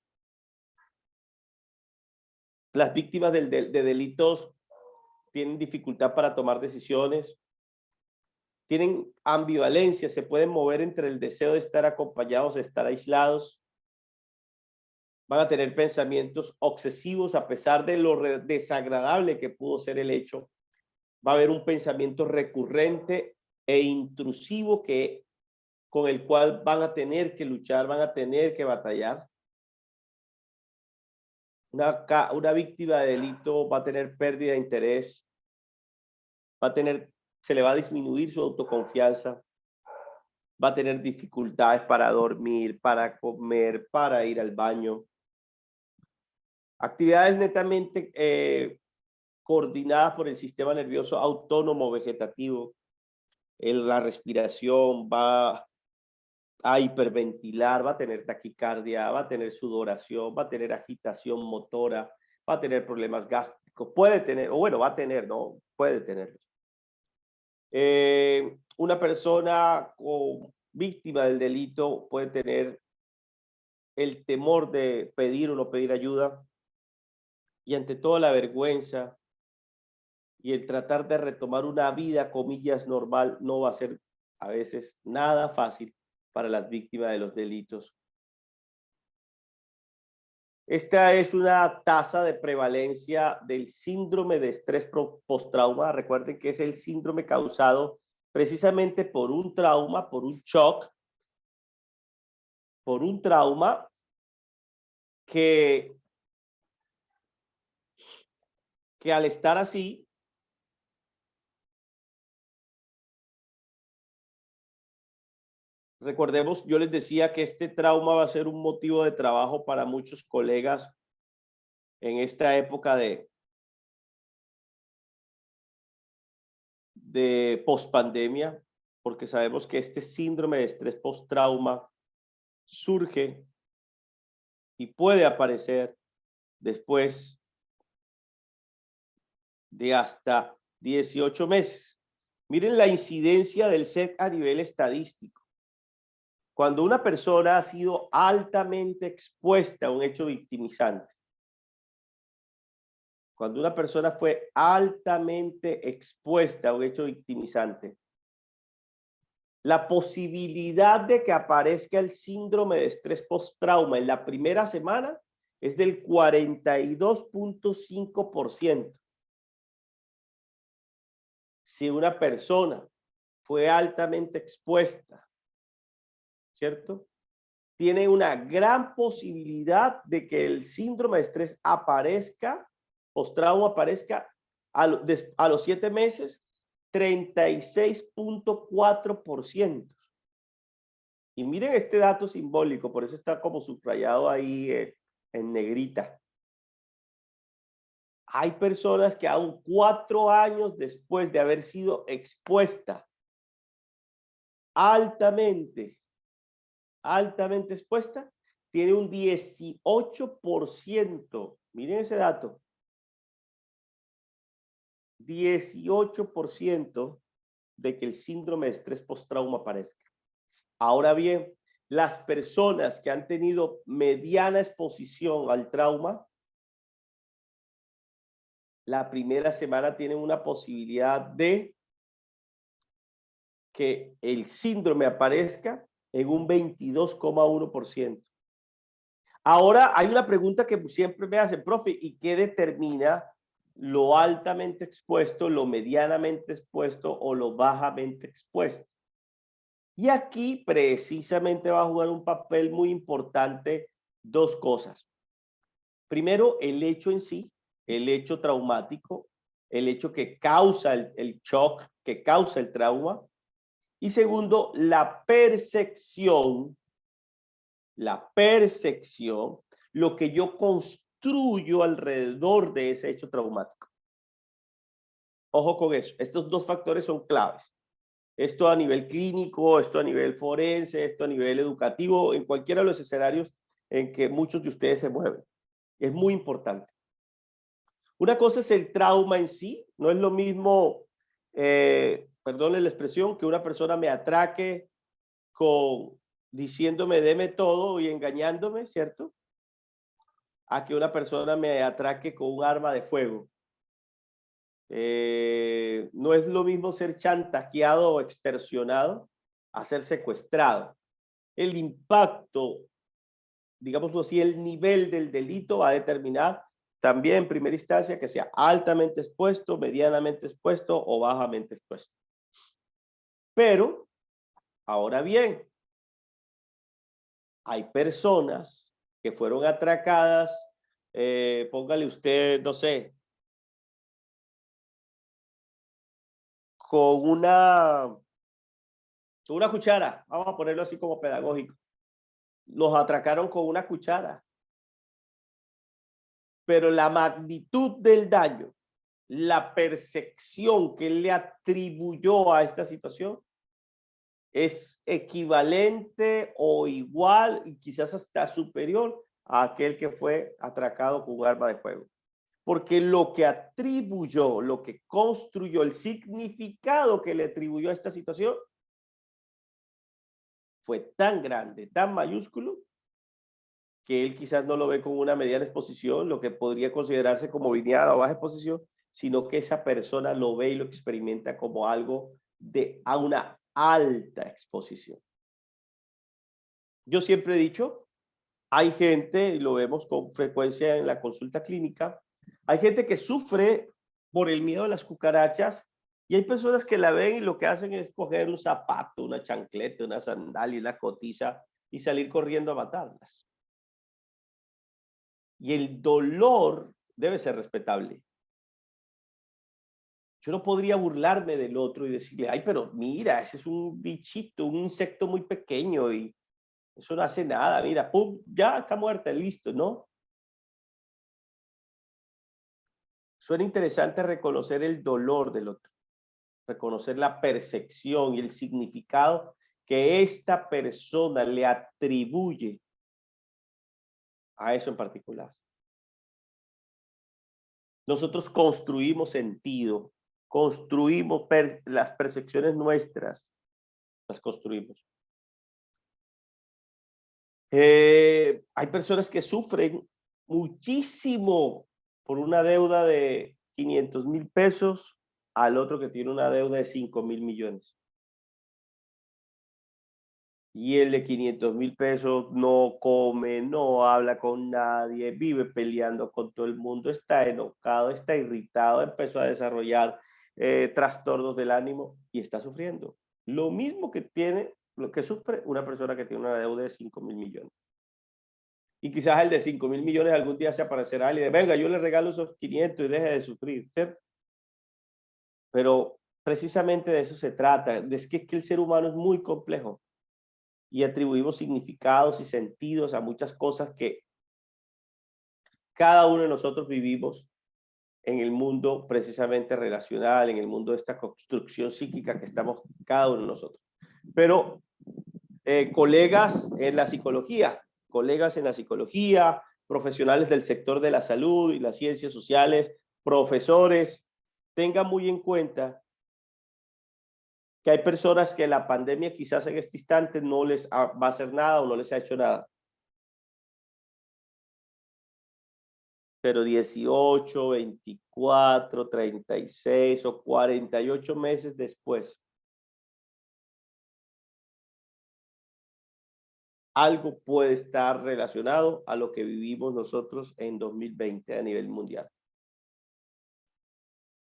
Las víctimas de delitos tienen dificultad para tomar decisiones, tienen ambivalencia, se pueden mover entre el deseo de estar acompañados, de estar aislados, van a tener pensamientos obsesivos a pesar de lo desagradable que pudo ser el hecho. Va a haber un pensamiento recurrente e intrusivo con el cual van a tener que luchar, van a tener que batallar. Una víctima de delito va a tener pérdida de interés, se le va a disminuir su autoconfianza, va a tener dificultades para dormir, para comer, para ir al baño. Actividades netamente coordinadas por el sistema nervioso autónomo vegetativo. La respiración va a hiperventilar, va a tener taquicardia, va a tener sudoración, va a tener agitación motora, va a tener problemas gástricos, puede tener, o bueno, va a tener, no, puede tener. Una persona víctima del delito puede tener el temor de pedir o no pedir ayuda y ante todo la vergüenza y el tratar de retomar una vida, comillas, normal, no va a ser a veces nada fácil para las víctimas de los delitos. Esta es una tasa de prevalencia del síndrome de estrés postrauma. Recuerden que es el síndrome causado precisamente por un trauma, por un shock, por un trauma que al estar así, recordemos, yo les decía que este trauma va a ser un motivo de trabajo para muchos colegas en esta época de pospandemia, porque sabemos que este síndrome de estrés postrauma surge y puede aparecer después de hasta 18 meses. Miren la incidencia del SET a nivel estadístico. Cuando una persona ha sido altamente expuesta a un hecho victimizante, cuando una persona fue altamente expuesta a un hecho victimizante, la posibilidad de que aparezca el síndrome de estrés postrauma en la primera semana es del 42.5%. Si una persona fue altamente expuesta, ¿cierto? Tiene una gran posibilidad de que el síndrome de estrés aparezca, postrauma aparezca a los 7 meses, 36.4%. Y miren este dato simbólico, por eso está como subrayado ahí en negrita. Hay personas que aún 4 años después de haber sido expuesta altamente expuesta, tiene un 18%, miren ese dato, 18% de que el síndrome de estrés postrauma aparezca. Ahora bien, las personas que han tenido mediana exposición al trauma, la primera semana tienen una posibilidad de que el síndrome aparezca en un 22,1%. Ahora hay una pregunta que siempre me hacen, profe, ¿y qué determina lo altamente expuesto, lo medianamente expuesto o lo bajamente expuesto? Y aquí precisamente va a jugar un papel muy importante dos cosas. Primero, el hecho en sí, el hecho traumático, el hecho que causa el shock, que causa el trauma. Y segundo, la percepción, lo que yo construyo alrededor de ese hecho traumático. Ojo con eso, estos dos factores son claves. Esto a nivel clínico, esto a nivel forense, esto a nivel educativo, en cualquiera de los escenarios en que muchos de ustedes se mueven. Es muy importante. Una cosa es el trauma en sí, no es lo mismo, perdone la expresión, que una persona me atraque diciéndome deme todo y engañándome, ¿cierto? A que una persona me atraque con un arma de fuego. No es lo mismo ser chantajeado o extorsionado a ser secuestrado. El impacto, digámoslo así, el nivel del delito va a determinar también en primera instancia que sea altamente expuesto, medianamente expuesto o bajamente expuesto. Pero, ahora bien, hay personas que fueron atracadas, póngale usted, no sé, con una cuchara, vamos a ponerlo así como pedagógico. Los atracaron con una cuchara. Pero la magnitud del daño, la percepción que él le atribuyó a esta situación es equivalente o igual y quizás hasta superior a aquel que fue atracado con un arma de fuego. Porque lo que atribuyó, lo que construyó, el significado que le atribuyó a esta situación fue tan grande, tan mayúsculo, que él quizás no lo ve con una mediana exposición, lo que podría considerarse como mediana o baja exposición, sino que esa persona lo ve y lo experimenta como algo a una alta exposición. Yo siempre he dicho, hay gente, y lo vemos con frecuencia en la consulta clínica, hay gente que sufre por el miedo a las cucarachas y hay personas que la ven y lo que hacen es coger un zapato, una chancleta, una sandalia, una cotiza y salir corriendo a matarlas. Y el dolor debe ser respetable. Yo no podría burlarme del otro y decirle, ay, pero mira, ese es un bichito, un insecto muy pequeño y eso no hace nada, mira, pum, ya está muerta, listo, ¿no? Suena interesante reconocer el dolor del otro, reconocer la percepción y el significado que esta persona le atribuye a eso en particular. Nosotros construimos sentido, construimos las percepciones nuestras, las construimos. Hay personas que sufren muchísimo por una deuda de 500,000 pesos al otro que tiene una deuda de 5,000 millones. Y el de 500,000 pesos no come, no habla con nadie, vive peleando con todo el mundo, está enojado, está irritado, empezó a desarrollar trastornos del ánimo y está sufriendo. Lo mismo que tiene, lo que sufre una persona que tiene una deuda de 5,000 millones. Y quizás el de 5,000 millones algún día se aparecerá alguien y venga, yo le regalo esos 500 y deje de sufrir, ¿cierto? Pero precisamente de eso se trata, es que el ser humano es muy complejo y atribuimos significados y sentidos a muchas cosas que cada uno de nosotros vivimos en el mundo precisamente relacional, en el mundo de esta construcción psíquica que estamos cada uno de nosotros. Pero colegas en la psicología, profesionales del sector de la salud y las ciencias sociales, profesores, tengan muy en cuenta que hay personas que la pandemia quizás en este instante no les va a hacer nada o no les ha hecho nada. Pero 18, 24, 36 o 48 meses después, algo puede estar relacionado a lo que vivimos nosotros en 2020 a nivel mundial.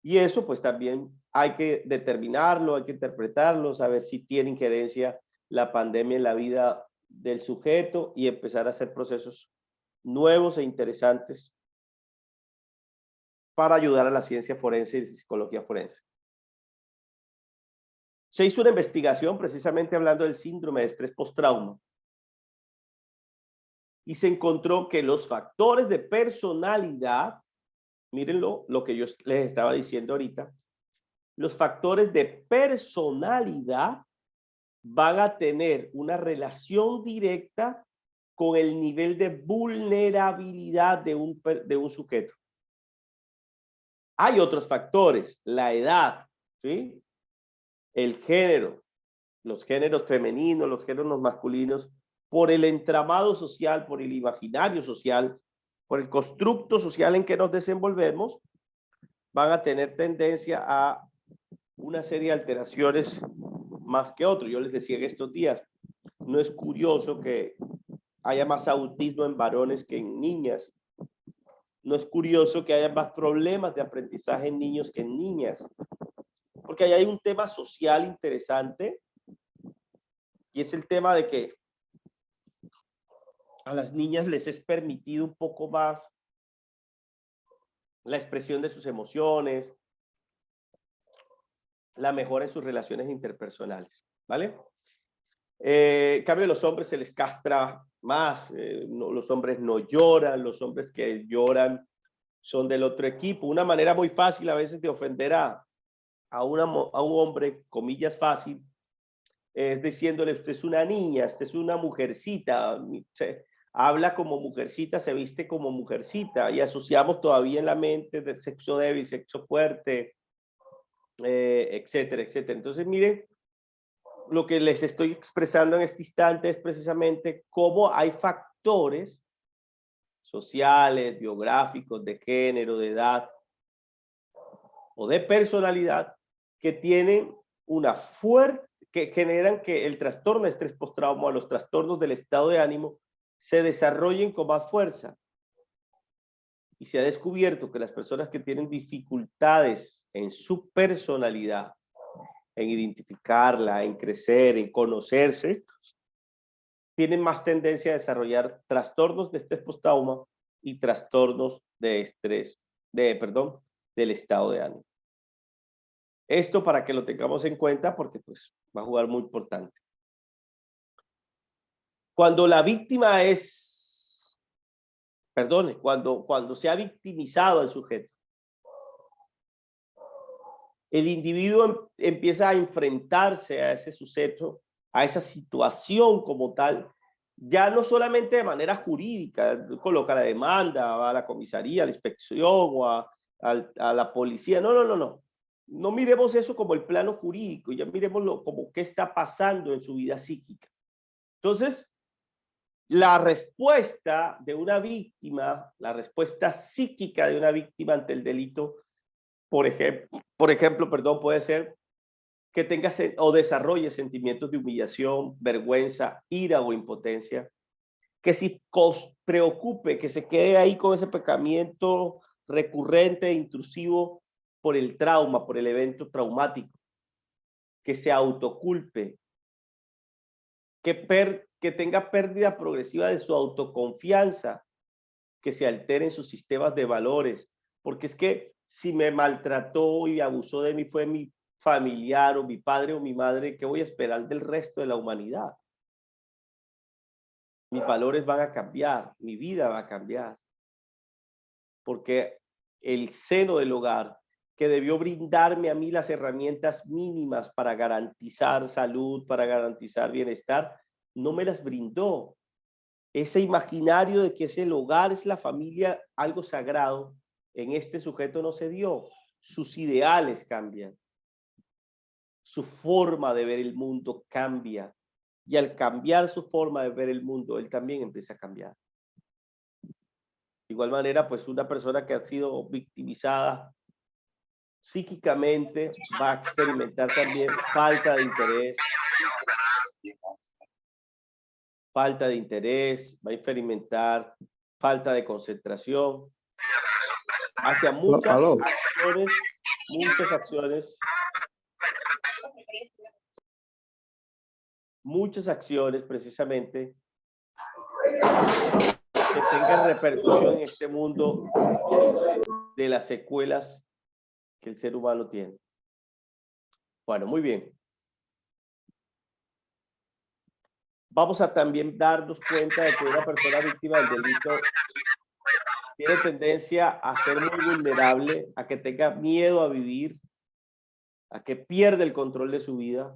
Y eso pues también hay que determinarlo, hay que interpretarlo, saber si tiene injerencia la pandemia en la vida del sujeto y empezar a hacer procesos nuevos e interesantes para ayudar a la ciencia forense y la psicología forense. Se hizo una investigación precisamente hablando del síndrome de estrés postrauma y se encontró que los factores de personalidad, mírenlo, lo que yo les estaba diciendo ahorita, los factores de personalidad van a tener una relación directa con el nivel de vulnerabilidad de un sujeto. Hay otros factores, la edad, ¿sí? El género, los géneros femeninos, los géneros masculinos, por el entramado social, por el imaginario social, por el constructo social en que nos desenvolvemos, van a tener tendencia a una serie de alteraciones más que otros. Yo les decía en estos días, no es curioso que haya más autismo en varones que en niñas. No es curioso que haya más problemas de aprendizaje en niños que en niñas. Porque ahí hay un tema social interesante y es el tema de que a las niñas les es permitido un poco más la expresión de sus emociones, la mejora en sus relaciones interpersonales, ¿vale? En cambio, a los hombres se les castra más, los hombres no lloran, los hombres que lloran son del otro equipo. Una manera muy fácil a veces de ofender a un hombre, comillas fácil, es diciéndole, usted es una niña, usted es una mujercita, habla como mujercita, se viste como mujercita, y asociamos todavía en la mente de sexo débil, sexo fuerte, etcétera, etcétera. Entonces, miren, lo que les estoy expresando en este instante es precisamente cómo hay factores sociales, biográficos, de género, de edad o de personalidad que tienen una fuerte, que generan que el trastorno de estrés postraumático, los trastornos del estado de ánimo, se desarrollen con más fuerza. Y se ha descubierto que las personas que tienen dificultades en su personalidad, en identificarla, en crecer, en conocerse, tienen más tendencia a desarrollar trastornos de estrés postraumático y trastornos de estrés, del estado de ánimo. Esto para que lo tengamos en cuenta porque pues va a jugar muy importante. Cuando la víctima cuando se ha victimizado al sujeto, el individuo empieza a enfrentarse a ese sujeto, a esa situación como tal, ya no solamente de manera jurídica, coloca la demanda, va a la comisaría, a la inspección o a la policía. No. No miremos eso como el plano jurídico, ya miremoslo como qué está pasando en su vida psíquica. Entonces, la respuesta de una víctima, la respuesta psíquica de una víctima ante el delito, por ejemplo, puede ser que tenga o desarrolle sentimientos de humillación, vergüenza, ira o impotencia, que si preocupe, que se quede ahí con ese pecamiento recurrente e intrusivo por el trauma, por el evento traumático, que se autoculpe, que tenga pérdida progresiva de su autoconfianza, que se alteren sus sistemas de valores, porque es que si me maltrató y abusó de mí fue mi familiar o mi padre o mi madre, ¿qué voy a esperar del resto de la humanidad? Mis valores van a cambiar, mi vida va a cambiar. porque el seno del hogar, que debió brindarme a mí las herramientas mínimas para garantizar salud, para garantizar bienestar, no me las brindó. Ese imaginario de que es el hogar, es la familia, algo sagrado, en este sujeto no se dio. Sus ideales cambian. Su forma de ver el mundo cambia. Y al cambiar su forma de ver el mundo, él también empieza a cambiar. De igual manera, pues una persona que ha sido victimizada psíquicamente va a experimentar también falta de interés, va a experimentar falta de concentración, hacia Aló. muchas acciones precisamente que tengan repercusión en este mundo de las secuelas que el ser humano tiene. Bueno, muy bien. Vamos a también darnos cuenta de que una persona víctima del delito tiene tendencia a ser muy vulnerable, a que tenga miedo a vivir, a que pierda el control de su vida,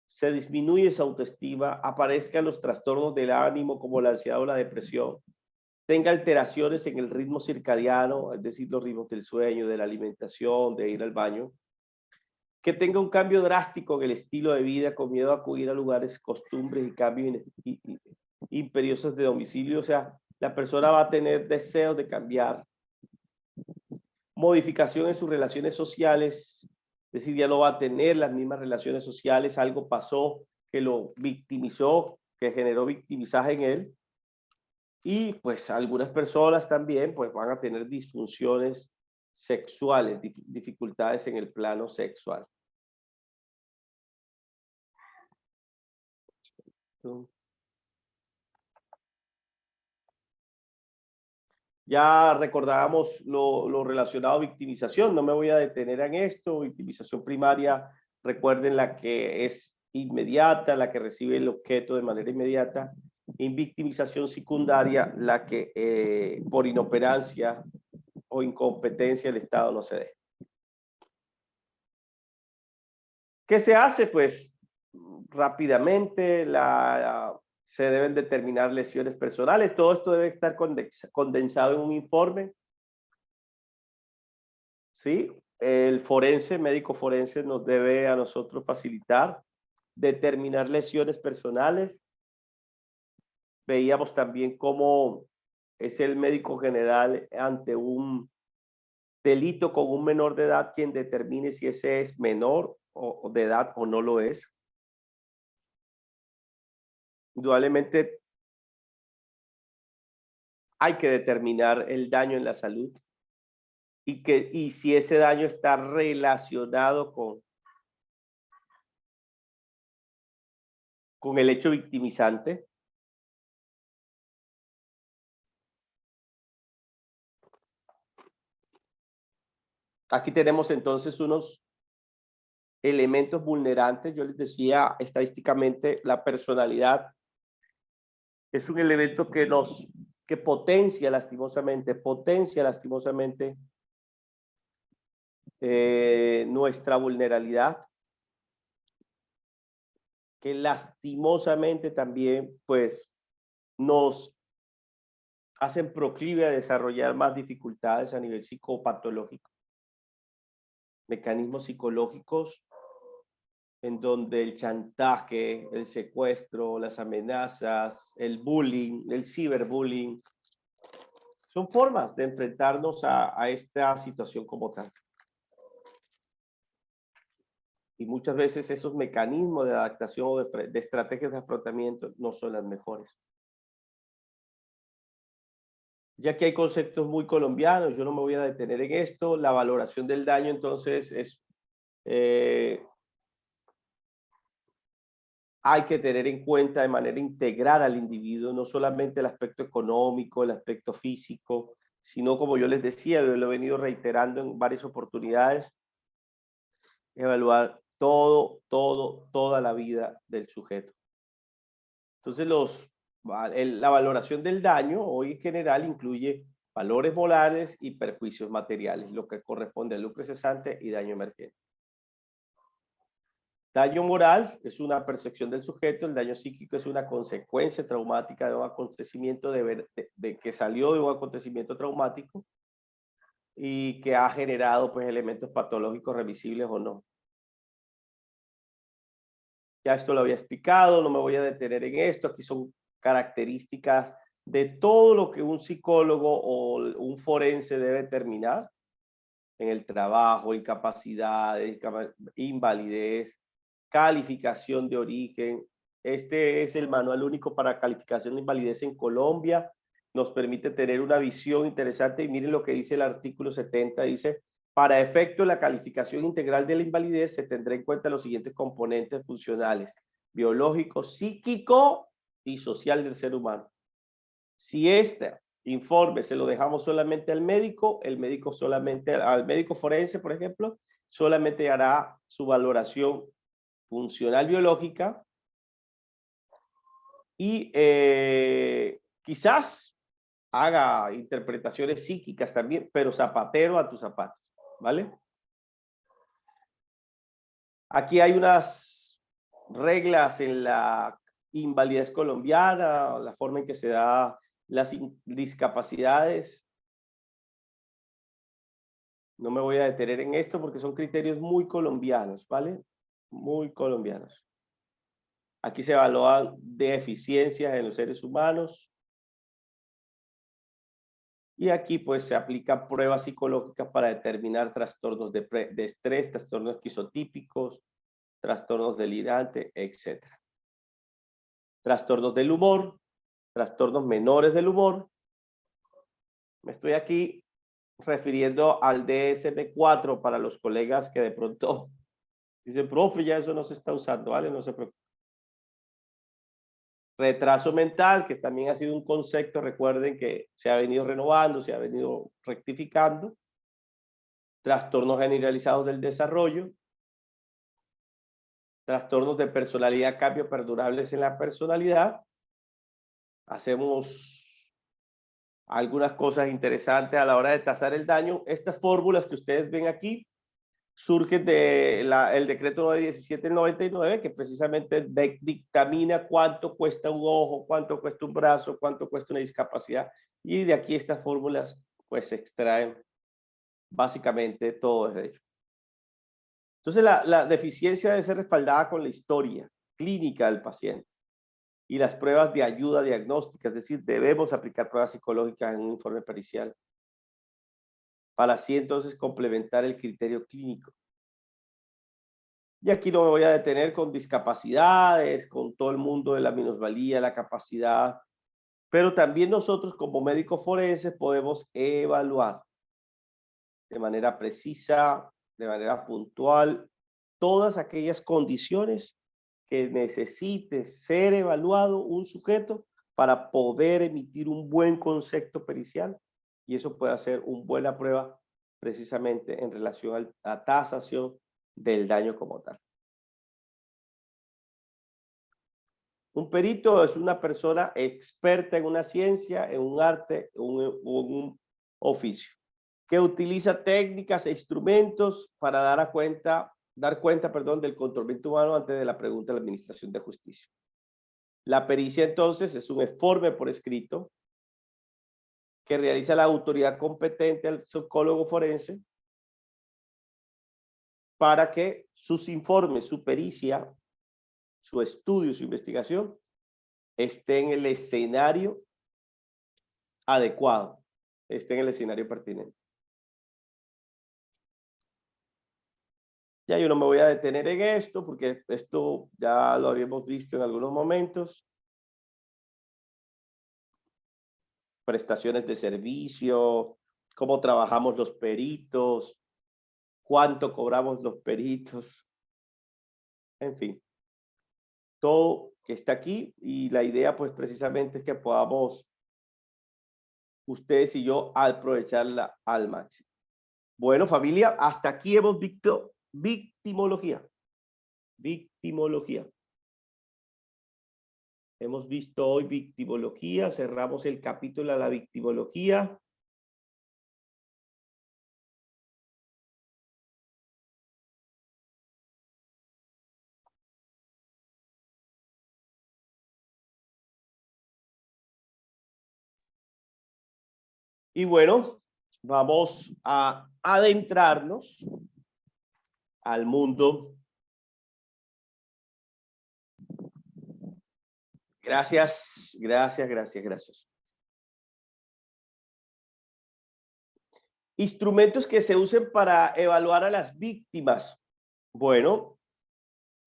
se disminuye su autoestima, aparezcan los trastornos del ánimo como la ansiedad o la depresión, tenga alteraciones en el ritmo circadiano, es decir, los ritmos del sueño, de la alimentación, de ir al baño, que tenga un cambio drástico en el estilo de vida, con miedo a acudir a lugares, costumbres y cambios imperiosos de domicilio. O sea, la persona va a tener deseos de cambiar, modificación en sus relaciones sociales, es decir, ya no va a tener las mismas relaciones sociales, algo pasó que lo victimizó, que generó victimizaje en él. Y pues algunas personas también pues van a tener disfunciones sexuales, dificultades en el plano sexual. Ya recordábamos lo relacionado a victimización, no me voy a detener en esto. Victimización primaria, recuerden, la que es inmediata, la que recibe el objeto de manera inmediata. Y victimización secundaria, la que por inoperancia o incompetencia el Estado no se dé. ¿Qué se hace? Pues rápidamente se deben determinar lesiones personales. Todo esto debe estar condensado en un informe. ¿Sí? El médico forense nos debe a nosotros facilitar, determinar lesiones personales. Veíamos también cómo es el médico general ante un delito con un menor de edad quien determine si ese es menor o de edad o no lo es. Indudablemente hay que determinar el daño en la salud y si ese daño está relacionado con el hecho victimizante. Aquí tenemos entonces unos elementos vulnerantes. Yo les decía, estadísticamente la personalidad es un elemento que potencia lastimosamente nuestra vulnerabilidad, que lastimosamente también pues nos hacen proclive a desarrollar más dificultades a nivel psicopatológico, mecanismos psicológicos en donde el chantaje, el secuestro, las amenazas, el bullying, el ciberbullying, son formas de enfrentarnos a esta situación como tal. Y muchas veces esos mecanismos de adaptación o de estrategias de afrontamiento no son las mejores. Ya que hay conceptos muy colombianos, yo no me voy a detener en esto. La valoración del daño entonces es... hay que tener en cuenta de manera integral al individuo, no solamente el aspecto económico, el aspecto físico, sino, como yo les decía, lo he venido reiterando en varias oportunidades, evaluar toda la vida del sujeto. Entonces, la valoración del daño hoy en general incluye valores morales y perjuicios materiales, lo que corresponde al lucro cesante y daño emergente. Daño moral es una percepción del sujeto, el daño psíquico es una consecuencia traumática de un acontecimiento de que salió de un acontecimiento traumático y que ha generado pues elementos patológicos revisibles o no. Ya esto lo había explicado, no me voy a detener en esto, aquí son características de todo lo que un psicólogo o un forense debe determinar en el trabajo, incapacidad, invalidez, calificación de origen. Este es el manual único para calificación de invalidez en Colombia. Nos permite tener una visión interesante y miren lo que dice el artículo 70, dice, para efecto de la calificación integral de la invalidez se tendrá en cuenta los siguientes componentes funcionales, biológico, psíquico y social del ser humano. Si este informe se lo dejamos solamente al médico, el médico solamente, al médico forense, por ejemplo, solamente hará su valoración funcional biológica y quizás haga interpretaciones psíquicas también, pero zapatero a tus zapatos, ¿vale? Aquí hay unas reglas en la invalidez colombiana, la forma en que se da las discapacidades. No me voy a detener en esto porque son criterios muy colombianos, ¿vale? Muy colombianos. Aquí se evalúan deficiencias en los seres humanos. Y aquí pues se aplican pruebas psicológicas para determinar trastornos de estrés, trastornos esquizotípicos, trastornos delirantes, etc. Trastornos del humor, trastornos menores del humor. Me estoy aquí refiriendo al DSM-4 para los colegas que de pronto dicen, profe, ya eso no se está usando, ¿vale? No se preocupe. Retraso mental, que también ha sido un concepto, recuerden que se ha venido renovando, se ha venido rectificando. Trastornos generalizados del desarrollo. Trastornos de personalidad, cambios perdurables en la personalidad. Hacemos algunas cosas interesantes a la hora de tasar el daño. Estas fórmulas que ustedes ven aquí surgen del decreto 917 del 99, que precisamente dictamina cuánto cuesta un ojo, cuánto cuesta un brazo, cuánto cuesta una discapacidad. Y de aquí estas fórmulas pues se extraen básicamente todo ese hecho. Entonces la deficiencia debe ser respaldada con la historia clínica del paciente y las pruebas de ayuda diagnóstica, es decir, debemos aplicar pruebas psicológicas en un informe pericial para así entonces complementar el criterio clínico. Y aquí no me voy a detener con discapacidades, con todo el mundo de la minusvalía, la capacidad, pero también nosotros como médicos forenses podemos evaluar de manera precisa, de manera puntual, todas aquellas condiciones que necesite ser evaluado un sujeto para poder emitir un buen concepto pericial, y eso puede ser una buena prueba precisamente en relación a la tasación del daño como tal. Un perito es una persona experta en una ciencia, en un arte, un oficio, que utiliza técnicas e instrumentos para dar cuenta del comportamiento humano antes de la pregunta de la administración de justicia. La pericia entonces es un informe por escrito que realiza la autoridad competente al psicólogo forense para que sus informes, su pericia, su estudio, su investigación esté en el escenario adecuado, esté en el escenario pertinente. Ya yo no me voy a detener en esto porque esto ya lo habíamos visto en algunos momentos. Prestaciones de servicio, cómo trabajamos los peritos, cuánto cobramos los peritos, en fin. Todo que está aquí y la idea pues precisamente es que podamos ustedes y yo aprovecharla al máximo. Bueno, familia, hasta aquí hemos visto victimología. Victimología. Hemos visto hoy victimología, cerramos el capítulo de la victimología. Y bueno, vamos a adentrarnos al mundo. Gracias, gracias, gracias, gracias. Instrumentos que se usen para evaluar a las víctimas. Bueno,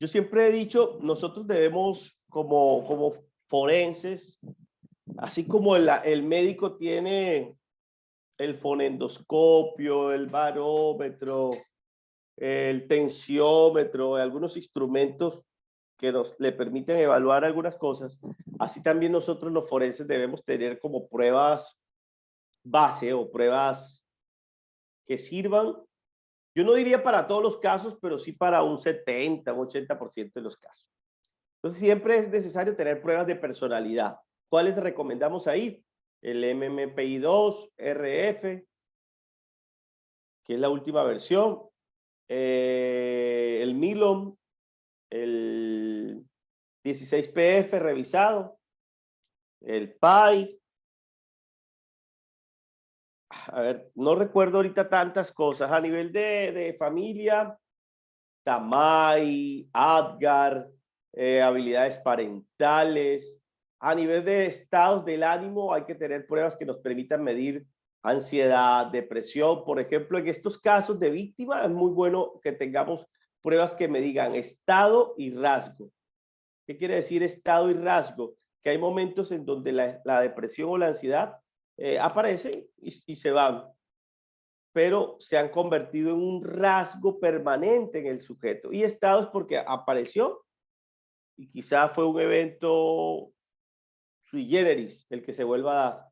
yo siempre he dicho, nosotros debemos como forenses, así como el médico tiene el fonendoscopio, el barómetro, el tensiómetro, algunos instrumentos que le permiten evaluar algunas cosas, así también nosotros los forenses debemos tener como pruebas base o pruebas que sirvan, yo no diría para todos los casos, pero sí para un 70, un 80% de los casos. Entonces siempre es necesario tener pruebas de personalidad. ¿Cuáles recomendamos ahí? El MMPI-2, RF, que es la última versión, el MILOM, el 16PF revisado, el PAI. A ver, no recuerdo ahorita tantas cosas. A nivel de familia, TAMAI, ADGAR, habilidades parentales. A nivel de estados del ánimo, hay que tener pruebas que nos permitan medir ansiedad, depresión. Por ejemplo, en estos casos de víctima, es muy bueno que tengamos pruebas que me digan estado y rasgo. ¿Qué quiere decir estado y rasgo? Que hay momentos en donde la depresión o la ansiedad aparecen y se van, pero se han convertido en un rasgo permanente en el sujeto. Y estado es porque apareció y quizá fue un evento sui generis el que se vuelva a dar,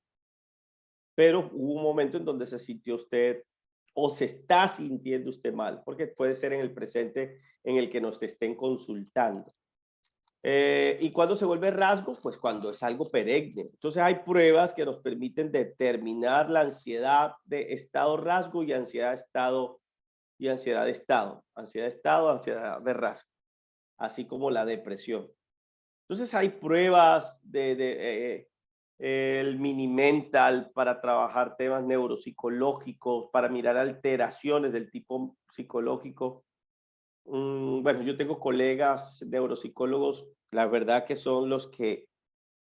pero hubo un momento en donde se sintió usted o se está sintiendo usted mal, porque puede ser en el presente en el que nos estén consultando. ¿Y cuándo se vuelve rasgo? Pues cuando es algo perenne. Entonces hay pruebas que nos permiten determinar la ansiedad de estado rasgo y ansiedad de estado ansiedad de rasgo, así como la depresión. Entonces hay pruebas el mini mental para trabajar temas neuropsicológicos, para mirar alteraciones del tipo psicológico. Bueno, yo tengo colegas neuropsicólogos, la verdad que son los que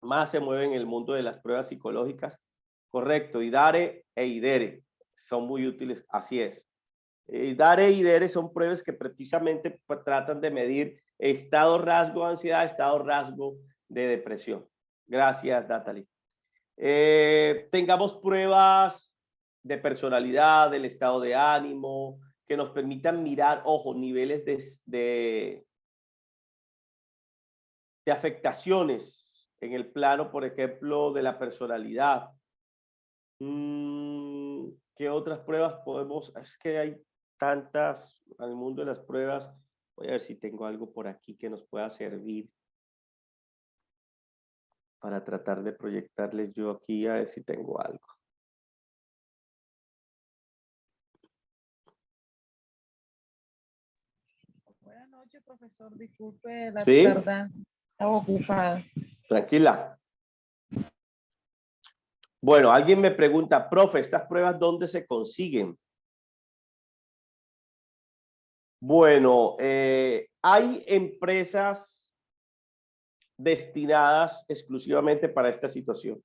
más se mueven en el mundo de las pruebas psicológicas. Correcto, IDARE e IDERE son muy útiles, así es. IDARE y IDERE son pruebas que precisamente tratan de medir estado rasgo de ansiedad, estado rasgo de depresión. Gracias, Natalie. Tengamos pruebas de personalidad, del estado de ánimo, que nos permitan mirar, ojo, niveles de afectaciones en el plano, por ejemplo, de la personalidad. ¿Qué otras pruebas podemos? Es que hay tantas en el mundo de las pruebas. Voy a ver si tengo algo por aquí que nos pueda servir para tratar de proyectarles yo aquí, a ver si tengo algo. Buenas noches, profesor. Disculpe la ¿Sí? tardanza. Estaba ocupada. Tranquila. Bueno, alguien me pregunta, profe, ¿estas pruebas dónde se consiguen? Bueno, hay empresas destinadas exclusivamente para esta situación.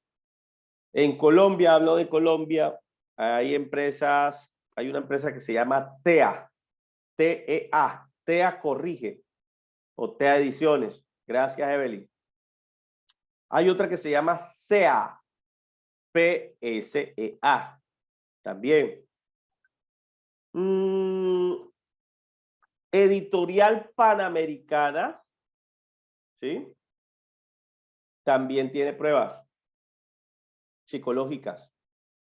En Colombia, hablo de Colombia, hay empresas, hay una empresa que se llama TEA, T-E-A, TEA Corrige, o TEA Ediciones. Gracias, Evelyn. Hay otra que se llama SEA, P-S-E-A, también. Editorial Panamericana, ¿sí? También tiene pruebas psicológicas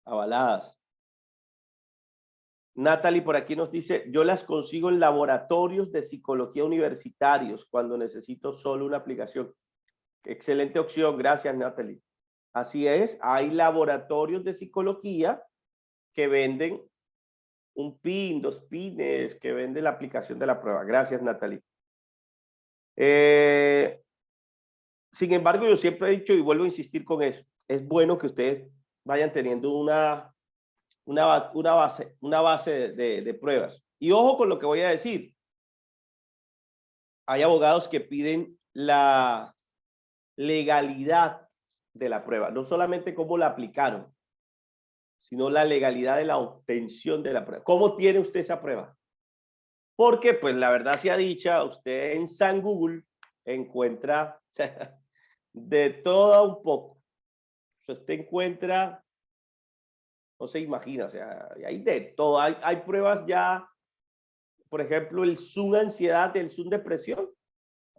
avaladas. Natalie por aquí nos dice, yo las consigo en laboratorios de psicología universitarios cuando necesito solo una aplicación. Excelente opción, gracias Natalie. Así es, hay laboratorios de psicología que venden un pin, 2 pines, que venden la aplicación de la prueba. Gracias Natalie. Sin embargo, yo siempre he dicho y vuelvo a insistir con eso, es bueno que ustedes vayan teniendo una una base de pruebas. Y ojo con lo que voy a decir. Hay abogados que piden la legalidad de la prueba, no solamente cómo la aplicaron, sino la legalidad de la obtención de la prueba. ¿Cómo tiene usted esa prueba? Porque, pues, la verdad sea dicha, usted en San Google encuentra de todo un poco. Usted encuentra, no se imagina, o sea, hay de todo. Hay pruebas ya, por ejemplo, el Zoom ansiedad, el Zoom depresión.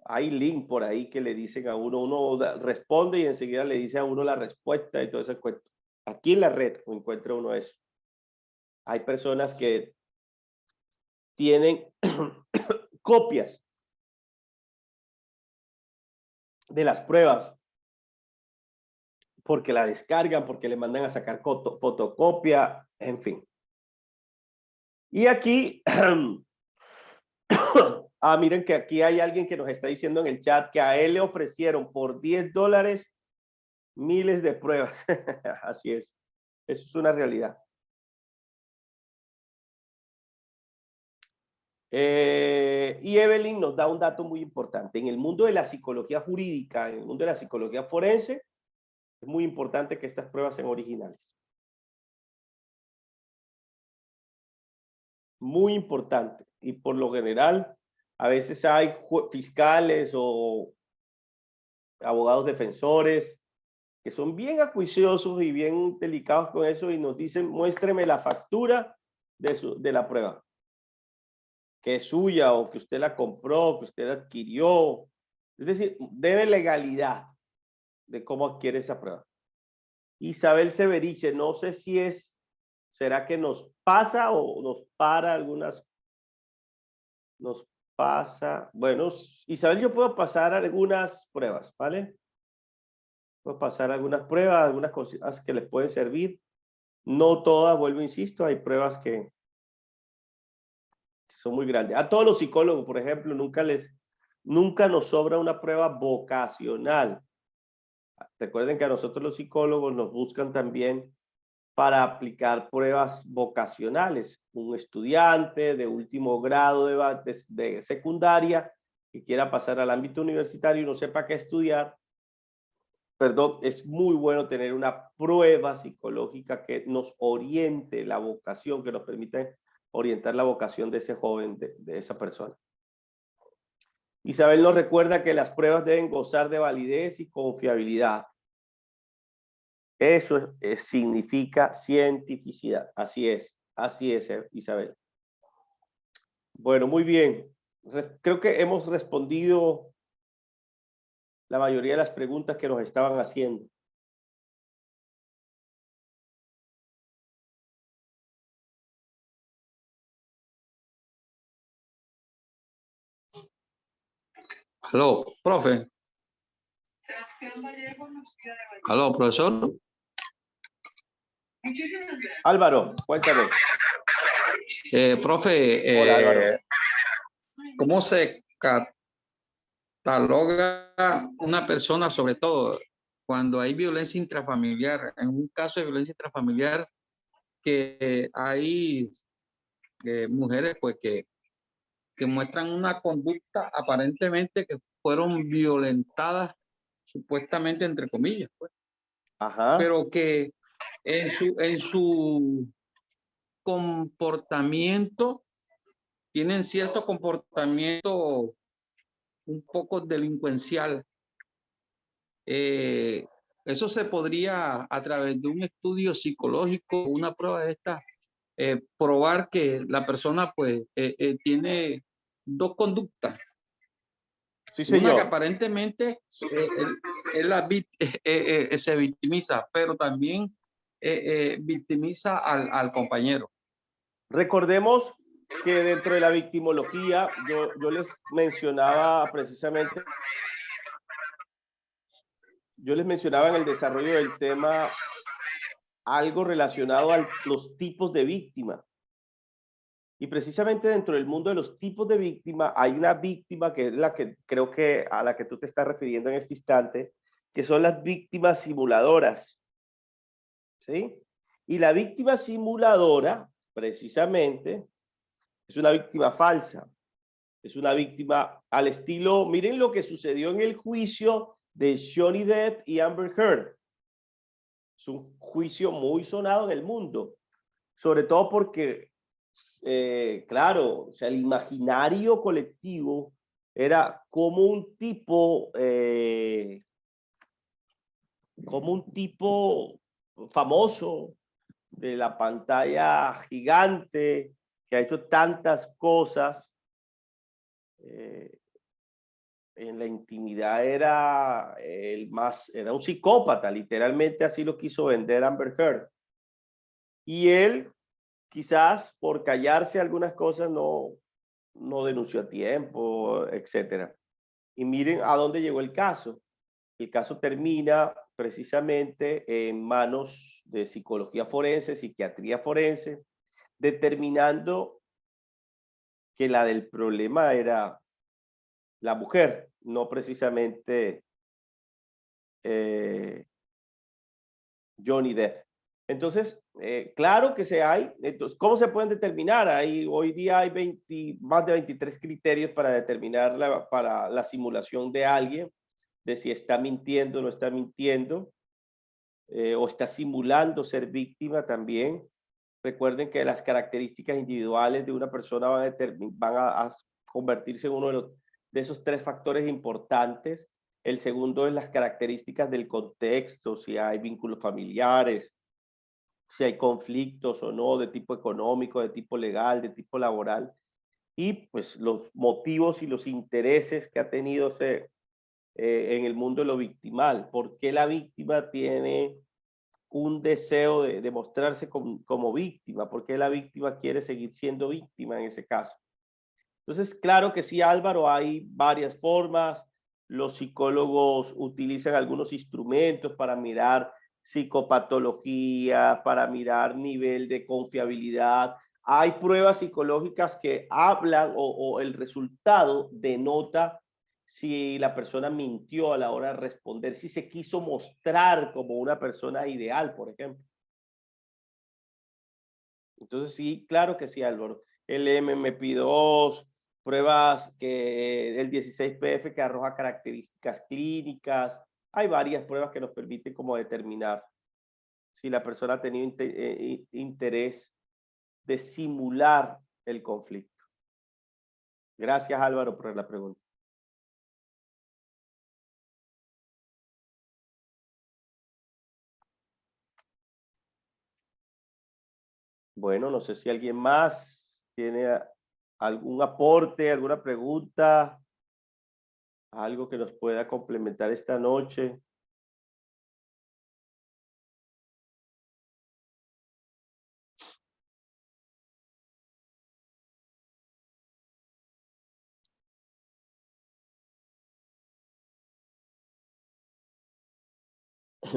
Hay link por ahí que le dicen a uno responde y enseguida le dice a uno la respuesta y todo ese cuento. Aquí en la red encuentra uno eso. Hay personas que tienen copias de las pruebas porque la descargan, porque le mandan a sacar fotocopia, en fin. Y aquí, miren que aquí hay alguien que nos está diciendo en el chat que a él le ofrecieron por $10 miles de pruebas. Así es. Eso es una realidad. Y Evelyn nos da un dato muy importante. En el mundo de la psicología jurídica, en el mundo de la psicología forense, es muy importante que estas pruebas sean originales. Muy importante. Y por lo general, a veces hay fiscales o abogados defensores que son bien acuiciosos y bien delicados con eso y nos dicen, muéstreme la factura de la prueba, que es suya o que usted la compró, que usted la adquirió. Es decir, debe legalidad de cómo adquiere esa prueba. Isabel Severiche, no sé si ¿será que nos pasa o nos para algunas? Nos pasa, bueno, Isabel, yo puedo pasar algunas pruebas, ¿vale? Puedo pasar algunas pruebas, algunas cosas que les pueden servir. No todas, vuelvo, insisto, hay pruebas que son muy grandes. A todos los psicólogos, por ejemplo, nunca nos sobra una prueba vocacional. Recuerden que a nosotros los psicólogos nos buscan también para aplicar pruebas vocacionales. Un estudiante de último grado de secundaria que quiera pasar al ámbito universitario y no sepa qué estudiar, perdón, es muy bueno tener una prueba psicológica que nos oriente la vocación, que nos permita orientar la vocación de ese joven, de esa persona. Isabel nos recuerda que las pruebas deben gozar de validez y confiabilidad. Eso significa cientificidad. Así es, Isabel. Bueno, muy bien. Creo que hemos respondido la mayoría de las preguntas que nos estaban haciendo. Aló, profe. Aló, profesor. Álvaro, cuéntame. Profe, Hola, Álvaro. ¿cómo se cataloga una persona, sobre todo cuando hay violencia intrafamiliar? En un caso de violencia intrafamiliar, que hay mujeres pues que muestran una conducta aparentemente que fueron violentadas, supuestamente entre comillas, pues. Ajá. Pero que en su comportamiento tienen cierto comportamiento un poco delincuencial. Eso se podría, a través de un estudio psicológico, una prueba de esta, probar que la persona pues tiene dos conductas. Sí, Una que señor. aparentemente se victimiza, pero también victimiza al compañero. Recordemos que dentro de la victimología, yo les mencionaba precisamente, en el desarrollo del tema algo relacionado a los tipos de víctima. Y precisamente dentro del mundo de los tipos de víctima, hay una víctima que es la que creo que a la que tú te estás refiriendo en este instante, que son las víctimas simuladoras. ¿Sí? Y la víctima simuladora, precisamente, es una víctima falsa. Es una víctima al estilo, miren lo que sucedió en el juicio de Johnny Depp y Amber Heard. Es un juicio muy sonado en el mundo, sobre todo porque, claro, o sea, el imaginario colectivo era como un tipo famoso de la pantalla gigante que ha hecho tantas cosas. En la intimidad era era un psicópata, literalmente así lo quiso vender Amber Heard. Y él, quizás por callarse algunas cosas, no denunció a tiempo, etcétera. Y miren a dónde llegó el caso. El caso termina precisamente en manos de psicología forense, psiquiatría forense, determinando que la del problema era la mujer, no precisamente Johnny Depp. Entonces, claro que entonces, ¿cómo se pueden determinar? Hoy día hay más de 23 criterios para determinar para la simulación de alguien, de si está mintiendo o no está mintiendo, o está simulando ser víctima también. Recuerden que las características individuales de una persona van a convertirse en uno de esos tres factores importantes. El segundo es las características del contexto, si hay vínculos familiares, si hay conflictos o no, de tipo económico, de tipo legal, de tipo laboral, y pues los motivos y los intereses que ha tenido en el mundo de lo victimal. ¿Por qué la víctima tiene un deseo de mostrarse como víctima? ¿Por qué la víctima quiere seguir siendo víctima en ese caso? Entonces, claro que sí, Álvaro, hay varias formas. Los psicólogos utilizan algunos instrumentos para mirar psicopatología, para mirar nivel de confiabilidad. Hay pruebas psicológicas que hablan o el resultado denota si la persona mintió a la hora de responder, si se quiso mostrar como una persona ideal, por ejemplo. Entonces, sí, claro que sí, Álvaro. El MMP2, pruebas que el 16PF que arroja características clínicas. Hay varias pruebas que nos permiten como determinar si la persona ha tenido interés de simular el conflicto. Gracias, Álvaro, por la pregunta. Bueno, no sé si alguien más tiene algún aporte, alguna pregunta, algo que nos pueda complementar esta noche.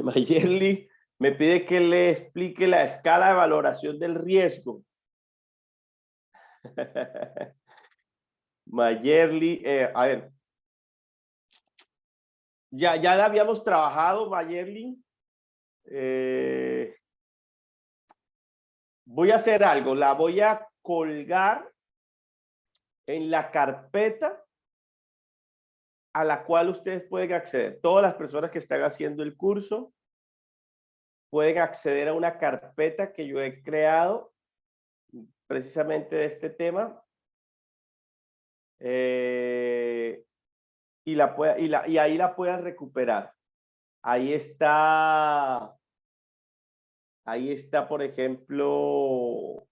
Mayerly me pide que le explique la escala de valoración del riesgo. Mayerly, a ver, ya la habíamos trabajado, Mayerly. Voy a hacer algo, la voy a colgar en la carpeta a la cual ustedes pueden acceder. Todas las personas que están haciendo el curso pueden acceder a una carpeta que yo he creado precisamente de este tema. Y ahí la puedan recuperar. Ahí está, por ejemplo,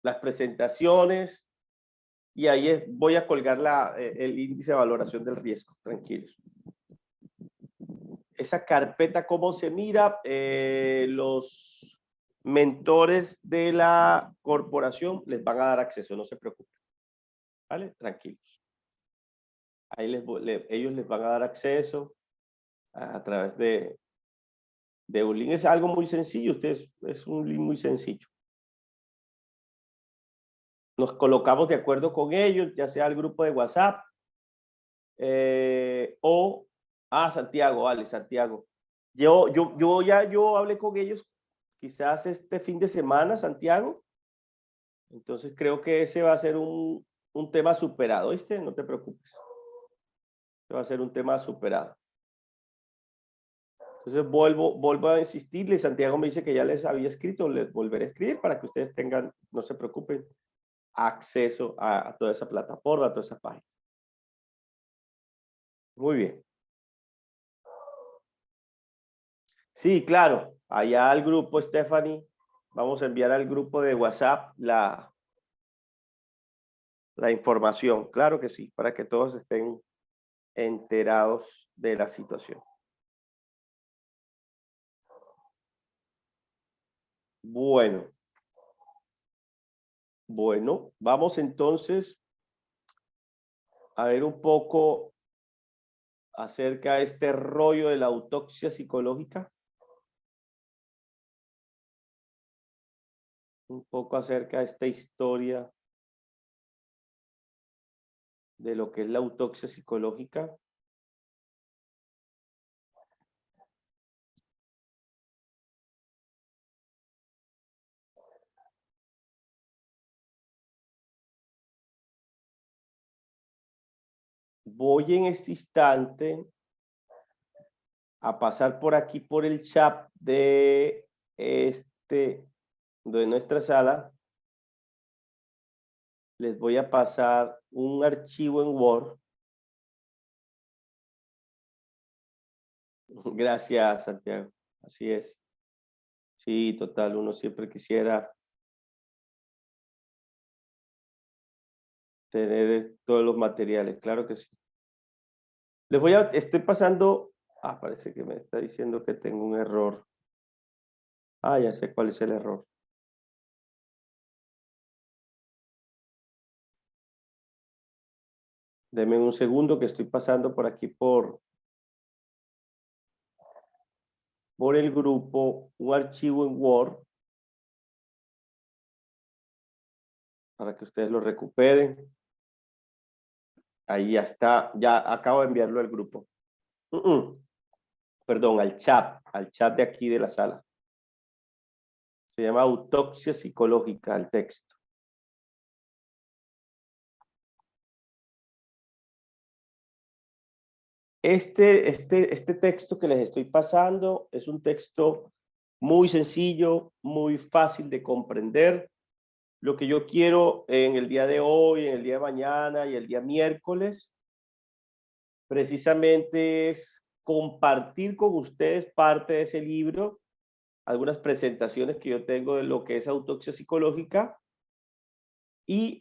las presentaciones, y ahí voy a colgar el índice de valoración del riesgo. Tranquilos. Esa carpeta, ¿cómo se mira? Los mentores de la corporación les van a dar acceso, no se preocupen. ¿Vale? Tranquilos. Ahí ellos les van a dar acceso a través de un link. Es algo muy sencillo, es un link muy sencillo. Nos colocamos de acuerdo con ellos, ya sea el grupo de WhatsApp Santiago, vale, Santiago. Yo hablé con ellos quizás este fin de semana, Santiago. Entonces creo que ese va a ser un tema superado, ¿viste? No te preocupes. Va a ser un tema superado. Entonces vuelvo a insistirle. Santiago me dice que ya les había escrito, les volveré a escribir para que ustedes tengan, no se preocupen, acceso a toda esa plataforma, a toda esa página. Muy bien. Sí, claro. Allá al grupo, Stephanie, vamos a enviar al grupo de WhatsApp la información. Claro que sí, para que todos estén enterados de la situación. Bueno, vamos entonces a ver un poco acerca de este rollo de la autopsia psicológica. Un poco acerca de esta historia de lo que es la autopsia psicológica. Voy en este instante a pasar por aquí por el chat de nuestra sala. Les voy a pasar un archivo en Word. Gracias, Santiago. Así es. Sí, total, uno siempre quisiera tener todos los materiales, claro que sí. Estoy pasando, parece que me está diciendo que tengo un error. Ya sé cuál es el error. Deme un segundo que estoy pasando por aquí por el grupo, un archivo en Word para que ustedes lo recuperen. Ahí ya está, ya acabo de enviarlo al grupo. Perdón, al chat de aquí de la sala. Se llama autopsia psicológica, el texto. Este texto que les estoy pasando es un texto muy sencillo, muy fácil de comprender. Lo que yo quiero en el día de hoy, en el día de mañana y el día miércoles, precisamente es compartir con ustedes parte de ese libro, algunas presentaciones que yo tengo de lo que es autopsia psicológica y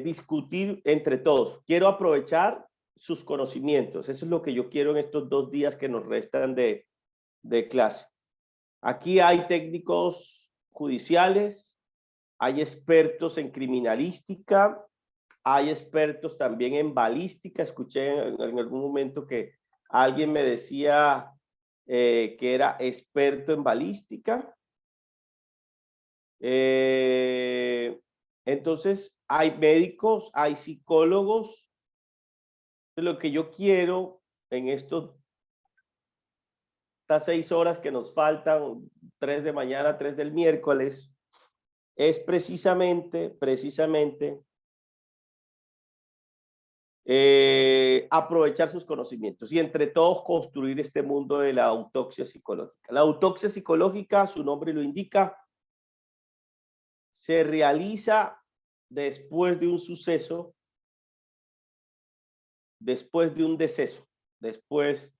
discutir entre todos. Quiero aprovechar sus conocimientos. Eso es lo que yo quiero en estos 2 días que nos restan de clase. Aquí hay técnicos judiciales, hay expertos en criminalística, hay expertos también en balística. Escuché en algún momento que alguien me decía que era experto en balística. Entonces, hay médicos, hay psicólogos. Lo que yo quiero en estas 6 horas que nos faltan, 3 de mañana, 3 del miércoles, es precisamente aprovechar sus conocimientos y entre todos construir este mundo de la autopsia psicológica. La autopsia psicológica, su nombre lo indica, se realiza después de un suceso, después de un deceso, después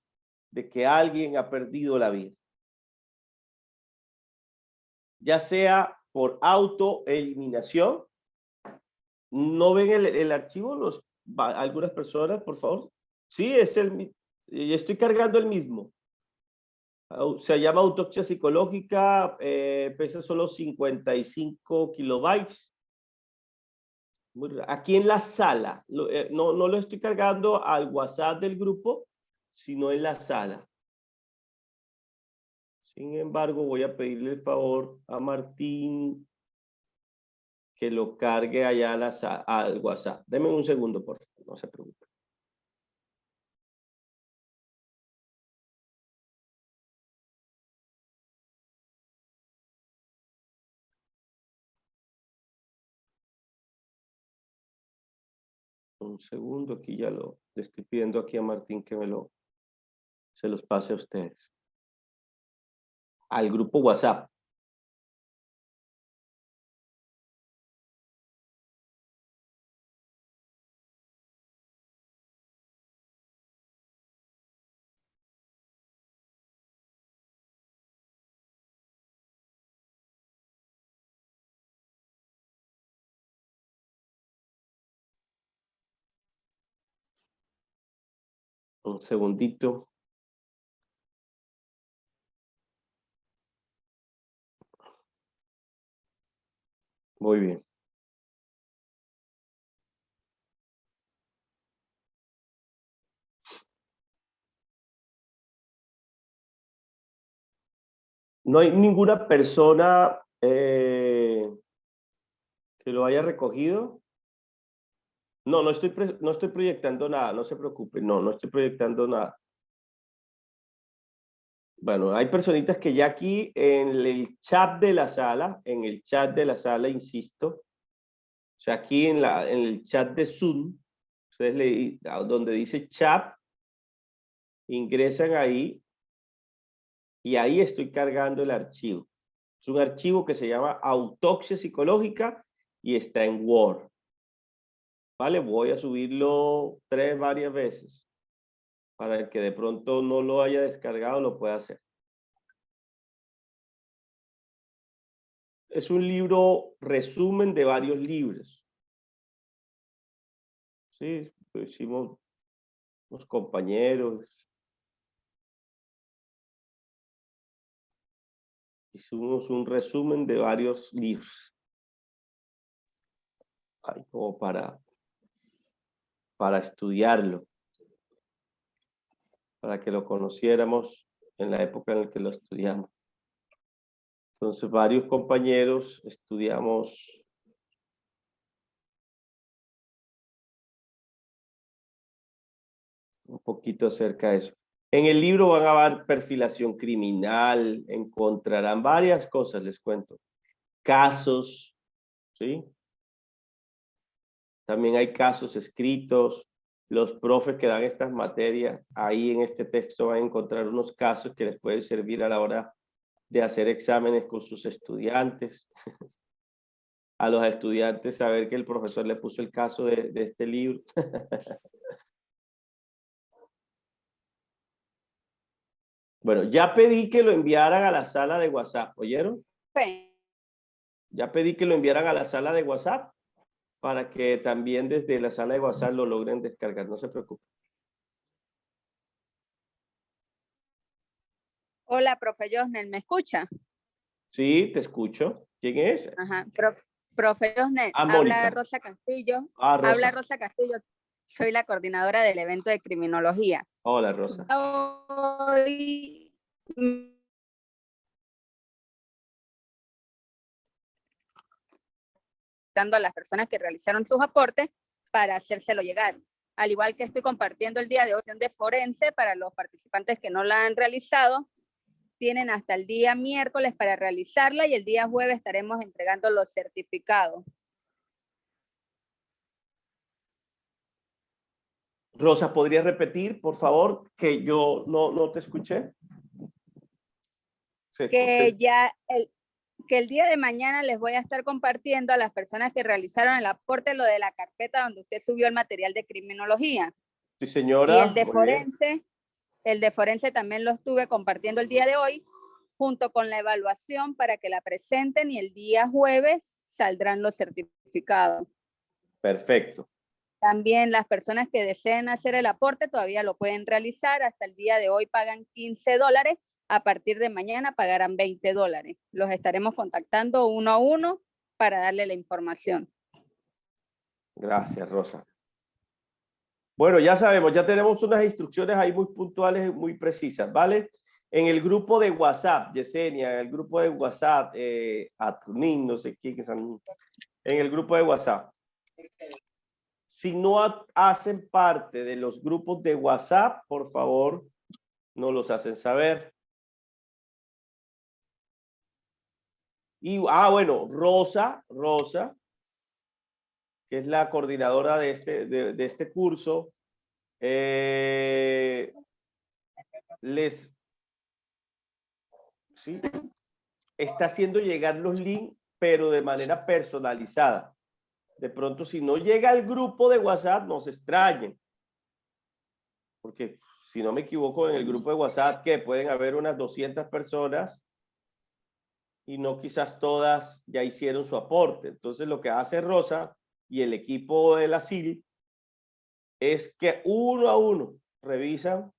de que alguien ha perdido la vida. Ya sea por autoeliminación. ¿No ven el archivo algunas personas, por favor? Sí, estoy cargando el mismo. Se llama autopsia psicológica, pesa solo 55 kilobytes. Aquí en la sala, no lo estoy cargando al WhatsApp del grupo, sino en la sala. Sin embargo, voy a pedirle el favor a Martín que lo cargue allá al WhatsApp. Deme un segundo, por favor, no se preocupe. Un segundo, aquí ya le estoy pidiendo aquí a Martín que se los pase a ustedes. Al grupo WhatsApp. Un segundito. Muy bien. No hay ninguna persona que lo haya recogido. No, no estoy proyectando nada, no se preocupe. No, no estoy proyectando nada. Bueno, hay personitas que ya aquí en el chat de la sala, insisto, o sea, aquí en el chat de Zoom, ustedes donde dice chat, ingresan ahí y ahí estoy cargando el archivo. Es un archivo que se llama Autopsia Psicológica y está en Word. ¿Vale? Voy a subirlo varias veces para el que de pronto no lo haya descargado lo pueda hacer. Es un libro resumen de varios libros. Sí, lo hicimos los compañeros. Hicimos un resumen de varios libros. Ahí como para estudiarlo. Para que lo conociéramos en la época en la que lo estudiamos. Entonces, varios compañeros estudiamos un poquito acerca de eso. En el libro van a ver perfilación criminal, encontrarán varias cosas, les cuento. Casos, ¿sí? También hay casos escritos. Los profes que dan estas materias, ahí en este texto van a encontrar unos casos que les pueden servir a la hora de hacer exámenes con sus estudiantes. A los estudiantes saber que el profesor le puso el caso de este libro. Bueno, ya pedí que lo enviaran a la sala de WhatsApp, ¿oyeron? Sí. Ya pedí que lo enviaran a la sala de WhatsApp para que también desde la sala de WhatsApp lo logren descargar, no se preocupen. Hola, profe Josnel, ¿me escucha? Sí, te escucho. ¿Quién es? Ajá, profe Josnel, Ah, habla Mónica. Rosa Castillo. Ah, Rosa. Habla Rosa Castillo, soy la coordinadora del evento de criminología. Hola, Rosa. Hoy dando a las personas que realizaron sus aportes para hacérselo llegar. Al igual que estoy compartiendo el día de hoy de forense para los participantes que no la han realizado, tienen hasta el día miércoles para realizarla y el día jueves estaremos entregando los certificados. Rosa, ¿podrías repetir, por favor, que yo no te escuché? Que el día de mañana les voy a estar compartiendo a las personas que realizaron el aporte lo de la carpeta donde usted subió el material de criminología. Sí, señora. Y el de forense también lo estuve compartiendo el día de hoy, junto con la evaluación para que la presenten y el día jueves saldrán los certificados. Perfecto. También las personas que deseen hacer el aporte todavía lo pueden realizar. Hasta el día de hoy pagan $15. A partir de mañana pagarán $20. Los estaremos contactando uno a uno para darle la información. Gracias, Rosa. Bueno, ya sabemos, ya tenemos unas instrucciones ahí muy puntuales y muy precisas, ¿vale? En el grupo de WhatsApp, Yesenia, en el grupo de WhatsApp, Atunín, no sé quién son, en el grupo de WhatsApp. Si no hacen parte de los grupos de WhatsApp, por favor, nos los hacen saber. Y, bueno, Rosa que es la coordinadora de este curso, ¿sí? Está haciendo llegar los links, pero de manera personalizada. De pronto, si no llega al grupo de WhatsApp, no se extrañen. Porque, si no me equivoco, en el grupo de WhatsApp, que pueden haber unas 200 personas y no quizás todas ya hicieron su aporte. Entonces, lo que hace Rosa y el equipo de la CIL es que uno a uno revisan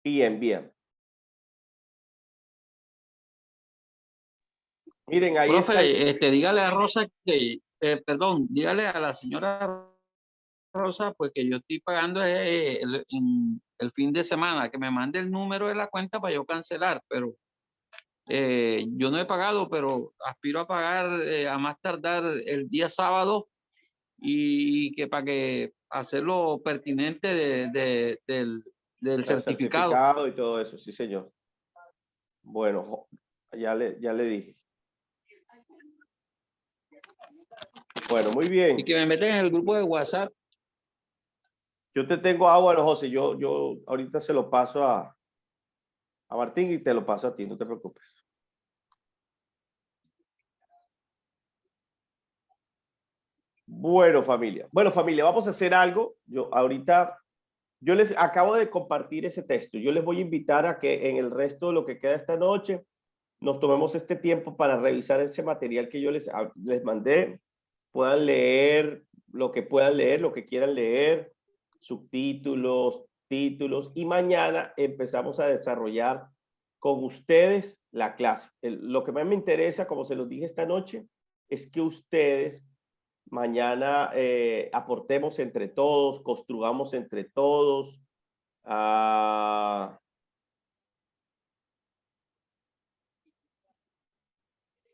y envían. Miren, ahí está. Profe, dígale a Rosa que, perdón, dígale a la señora Rosa, pues que yo estoy pagando el fin de semana, que me mande el número de la cuenta para yo cancelar, pero yo no he pagado, pero aspiro a pagar a más tardar el día sábado y que para que hacerlo pertinente del certificado. Y todo eso, sí, señor. Bueno, ya le dije. Bueno, muy bien. Y que me meten en el grupo de WhatsApp. Yo te tengo bueno, José, yo ahorita se lo paso a Martín y te lo paso a ti, no te preocupes. Bueno, familia, vamos a hacer algo. Yo les acabo de compartir ese texto. Yo les voy a invitar a que en el resto de lo que queda esta noche nos tomemos este tiempo para revisar ese material que yo les mandé. Puedan leer lo que puedan leer, lo que quieran leer, subtítulos, títulos, y mañana empezamos a desarrollar con ustedes la clase. Lo que más me interesa, como se los dije esta noche, es que ustedes mañana aportemos entre todos, construyamos entre todos.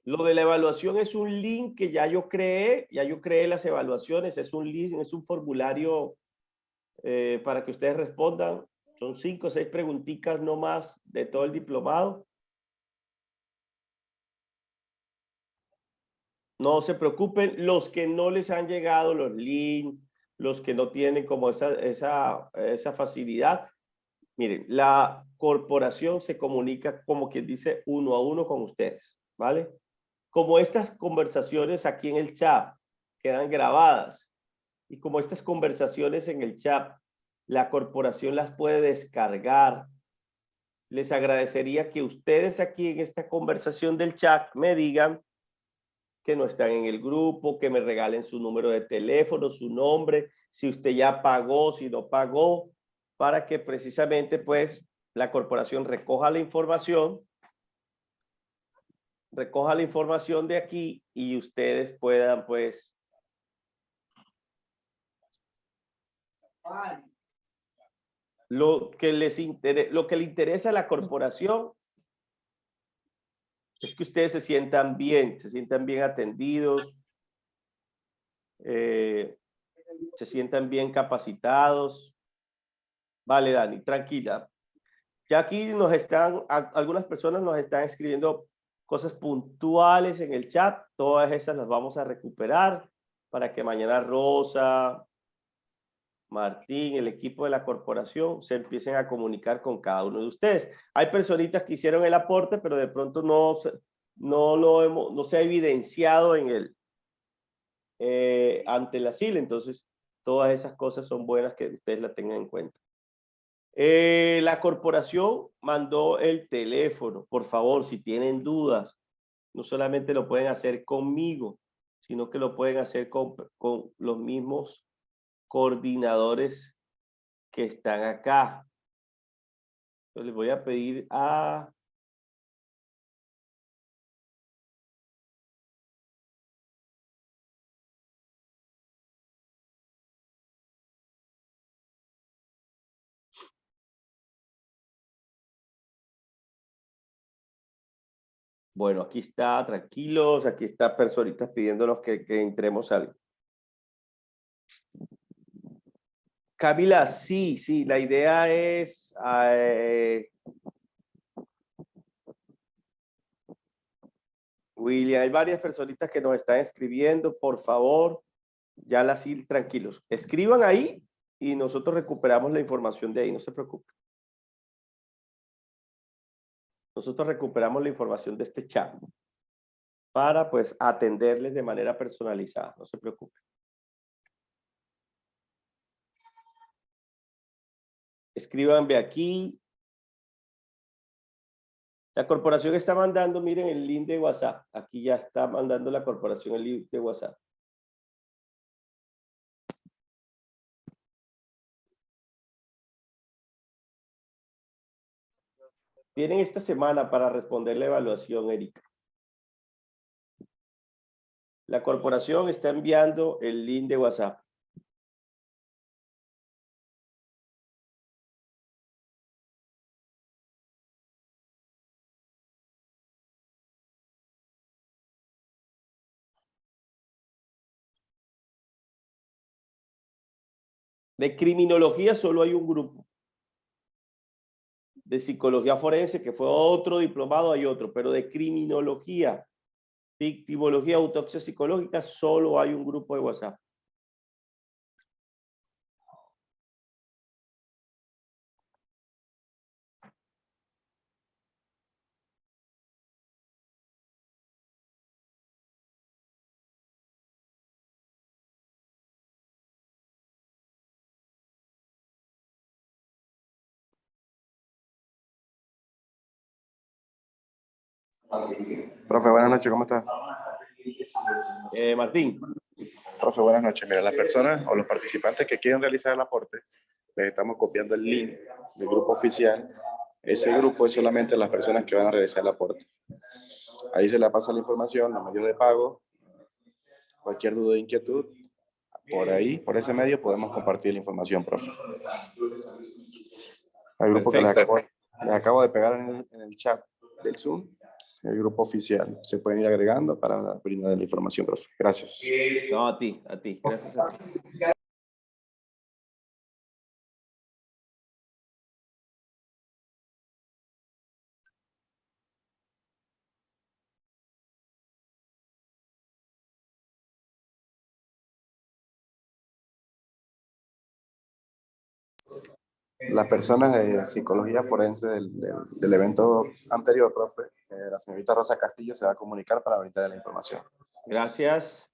Lo de la evaluación es un link que ya yo creé las evaluaciones, es un link, es un formulario para que ustedes respondan. Son 5 o 6 preguntitas no más de todo el diplomado. No se preocupen, los que no les han llegado los links, los que no tienen como esa facilidad. Miren, la corporación se comunica como quien dice uno a uno con ustedes, ¿vale? Como estas conversaciones aquí en el chat quedan grabadas y como estas conversaciones en el chat, la corporación las puede descargar. Les agradecería que ustedes aquí en esta conversación del chat me digan que no están en el grupo, que me regalen su número de teléfono, su nombre, si usted ya pagó, si no pagó, para que precisamente pues la corporación recoja la información de aquí y ustedes puedan pues lo que le interesa a la corporación es que ustedes se sientan bien atendidos, se sientan bien capacitados. Vale, Dani, tranquila. Ya aquí algunas personas nos están escribiendo cosas puntuales en el chat. Todas esas las vamos a recuperar para que mañana Rosa, Martín, el equipo de la corporación se empiecen a comunicar con cada uno de ustedes. Hay personitas que hicieron el aporte, pero de pronto no se ha evidenciado ante la CIL. Entonces, todas esas cosas son buenas que ustedes la tengan en cuenta. La corporación mandó el teléfono. Por favor, si tienen dudas, no solamente lo pueden hacer conmigo, sino que lo pueden hacer con los mismos coordinadores que están acá. Yo les voy a pedir a... Bueno, aquí está, tranquilos, aquí está personitas pidiéndonos que entremos al... Camila, sí, la idea es... William, hay varias personitas que nos están escribiendo. Por favor, ya las ir tranquilos. Escriban ahí y nosotros recuperamos la información de ahí, no se preocupen. Nosotros recuperamos la información de este chat para pues atenderles de manera personalizada, no se preocupen. Escríbanme aquí. La corporación está mandando, miren el link de WhatsApp. Aquí ya está mandando la corporación el link de WhatsApp. Tienen esta semana para responder la evaluación, Erika. La corporación está enviando el link de WhatsApp. De criminología solo hay un grupo. De psicología forense, que fue otro diplomado, hay otro, pero de criminología, victimología, autopsia psicológica, solo hay un grupo de WhatsApp. Profe, buenas noches, ¿cómo está? Martín. Profe, buenas noches. Mira, las personas o los participantes que quieren realizar el aporte, les estamos copiando el link del grupo oficial. Ese grupo es solamente las personas que van a realizar el aporte. Ahí se le pasa la información, los medios de pago, cualquier duda o inquietud. Por ahí, por ese medio, podemos compartir la información, profe. Al grupo que les acabo de pegar en el chat del Zoom, el grupo oficial. Se pueden ir agregando para brindar la información, profe. Gracias. No, a ti. Gracias a ti. Las personas de psicología forense del evento anterior, profe, la señorita Rosa Castillo se va a comunicar para brindar la información. Gracias.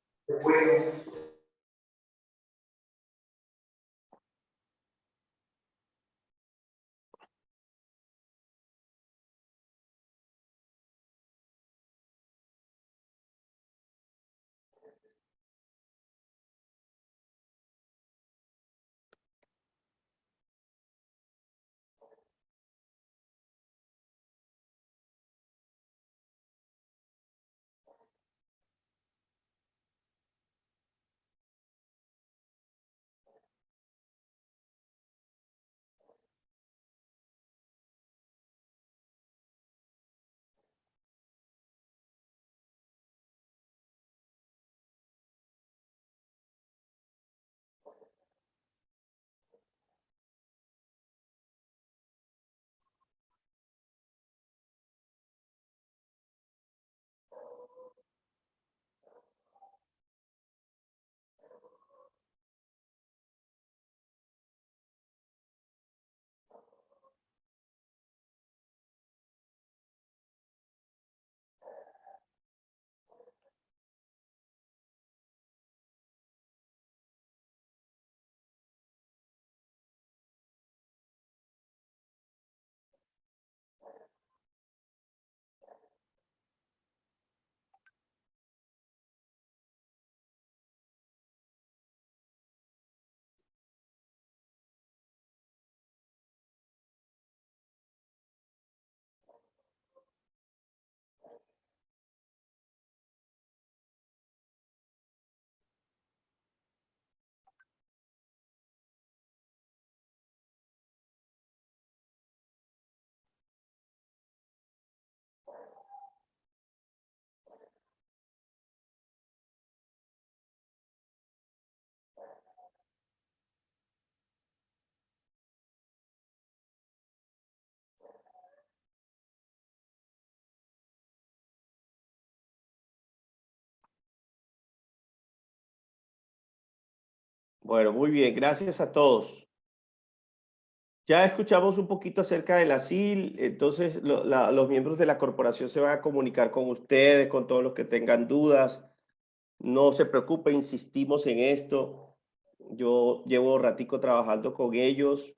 Bueno, muy bien, gracias a todos. Ya escuchamos un poquito acerca de la SIL, entonces los miembros de la corporación se van a comunicar con ustedes, con todos los que tengan dudas. No se preocupen, insistimos en esto. Yo llevo ratico trabajando con ellos.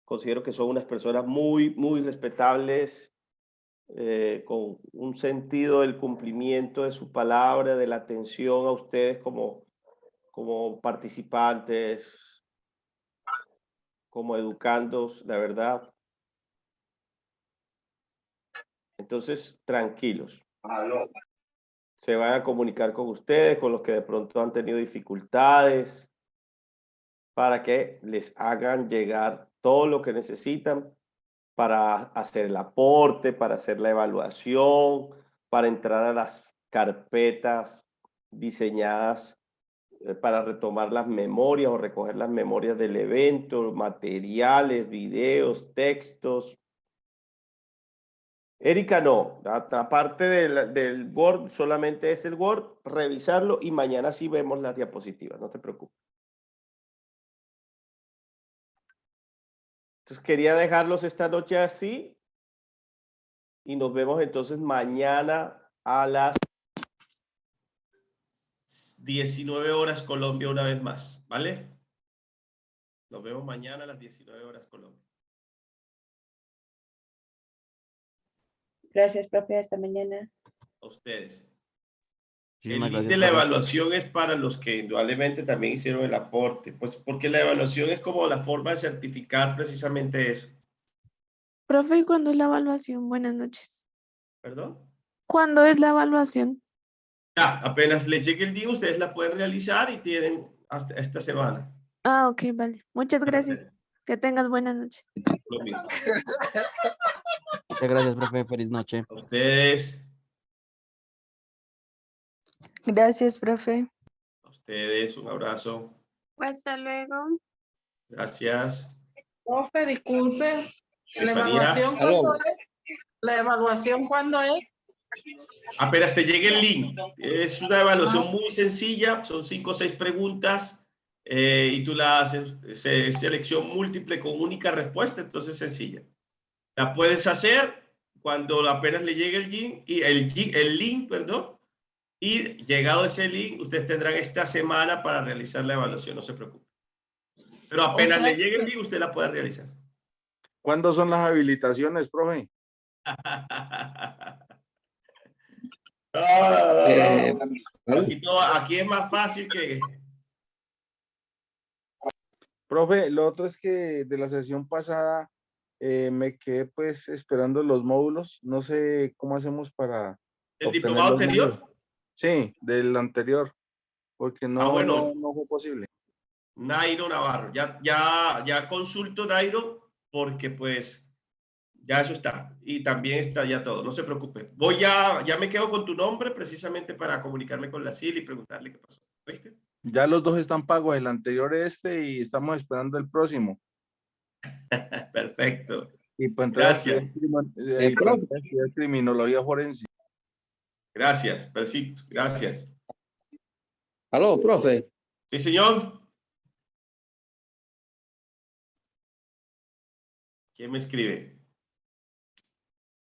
Considero que son unas personas muy respetables, con un sentido del cumplimiento de su palabra, de la atención a ustedes como participantes, como educandos, la verdad. Entonces, tranquilos. Se van a comunicar con ustedes, con los que de pronto han tenido dificultades, para que les hagan llegar todo lo que necesitan para hacer el aporte, para hacer la evaluación, para entrar a las carpetas diseñadas para retomar las memorias o recoger las memorias del evento, materiales, videos, textos. Erika no, aparte del Word, solamente es el Word, revisarlo y mañana sí vemos las diapositivas, no te preocupes. Entonces quería dejarlos esta noche así y nos vemos entonces mañana a las 19 horas Colombia una vez más, ¿vale? Nos vemos mañana a las 19 horas Colombia. Gracias, profe. Hasta mañana. A ustedes. Muchísimas El link gracias, de la profe. evaluación es para los que indudablemente también hicieron el aporte, pues porque la evaluación es como la forma de certificar precisamente eso. Profe, ¿y cuándo es la evaluación? Buenas noches. ¿Perdón? ¿Cuándo es la evaluación? Ya, apenas les llegue el día, ustedes la pueden realizar y tienen hasta esta semana. Ah, ok, vale. Muchas gracias. Que tengas buena noche. Lo mismo. Muchas gracias, profe. Feliz noche. A ustedes, Gracias, profe. a ustedes, un abrazo. Hasta luego. Gracias. Profe, disculpe. ¿La Estefanía, evaluación cuándo es? ¿La evaluación cuándo es? apenas te llegue el link. Es una evaluación muy sencilla, son 5 o 6 preguntas y tú la haces, selección múltiple con única respuesta, entonces sencilla. La puedes hacer cuando apenas le llegue el link, perdón, y llegado ese link, ustedes tendrán esta semana para realizar la evaluación, no se preocupe. Pero apenas O sea, le llegue el link, usted la puede realizar. ¿Cuándo son las habilitaciones, profe? Aquí es más fácil que... Profe, lo otro es que de la sesión pasada me quedé pues esperando los módulos. No sé cómo hacemos para ¿El obtener diplomado los anterior? módulos. Sí, del anterior, porque no bueno. no fue posible. Nairo Navarro. Ya consulto Nairo porque pues ya eso está. Y también está ya todo. No se preocupe. Ya me quedo con tu nombre precisamente para comunicarme con la CIL y preguntarle qué pasó. ¿Viste? Ya los dos están pagos, el anterior y estamos esperando el próximo. Perfecto. Y para entrar a Gracias. estudiar criminología forense. Gracias, Persito. Gracias. Aló, profe. Sí, señor. ¿Quién me escribe?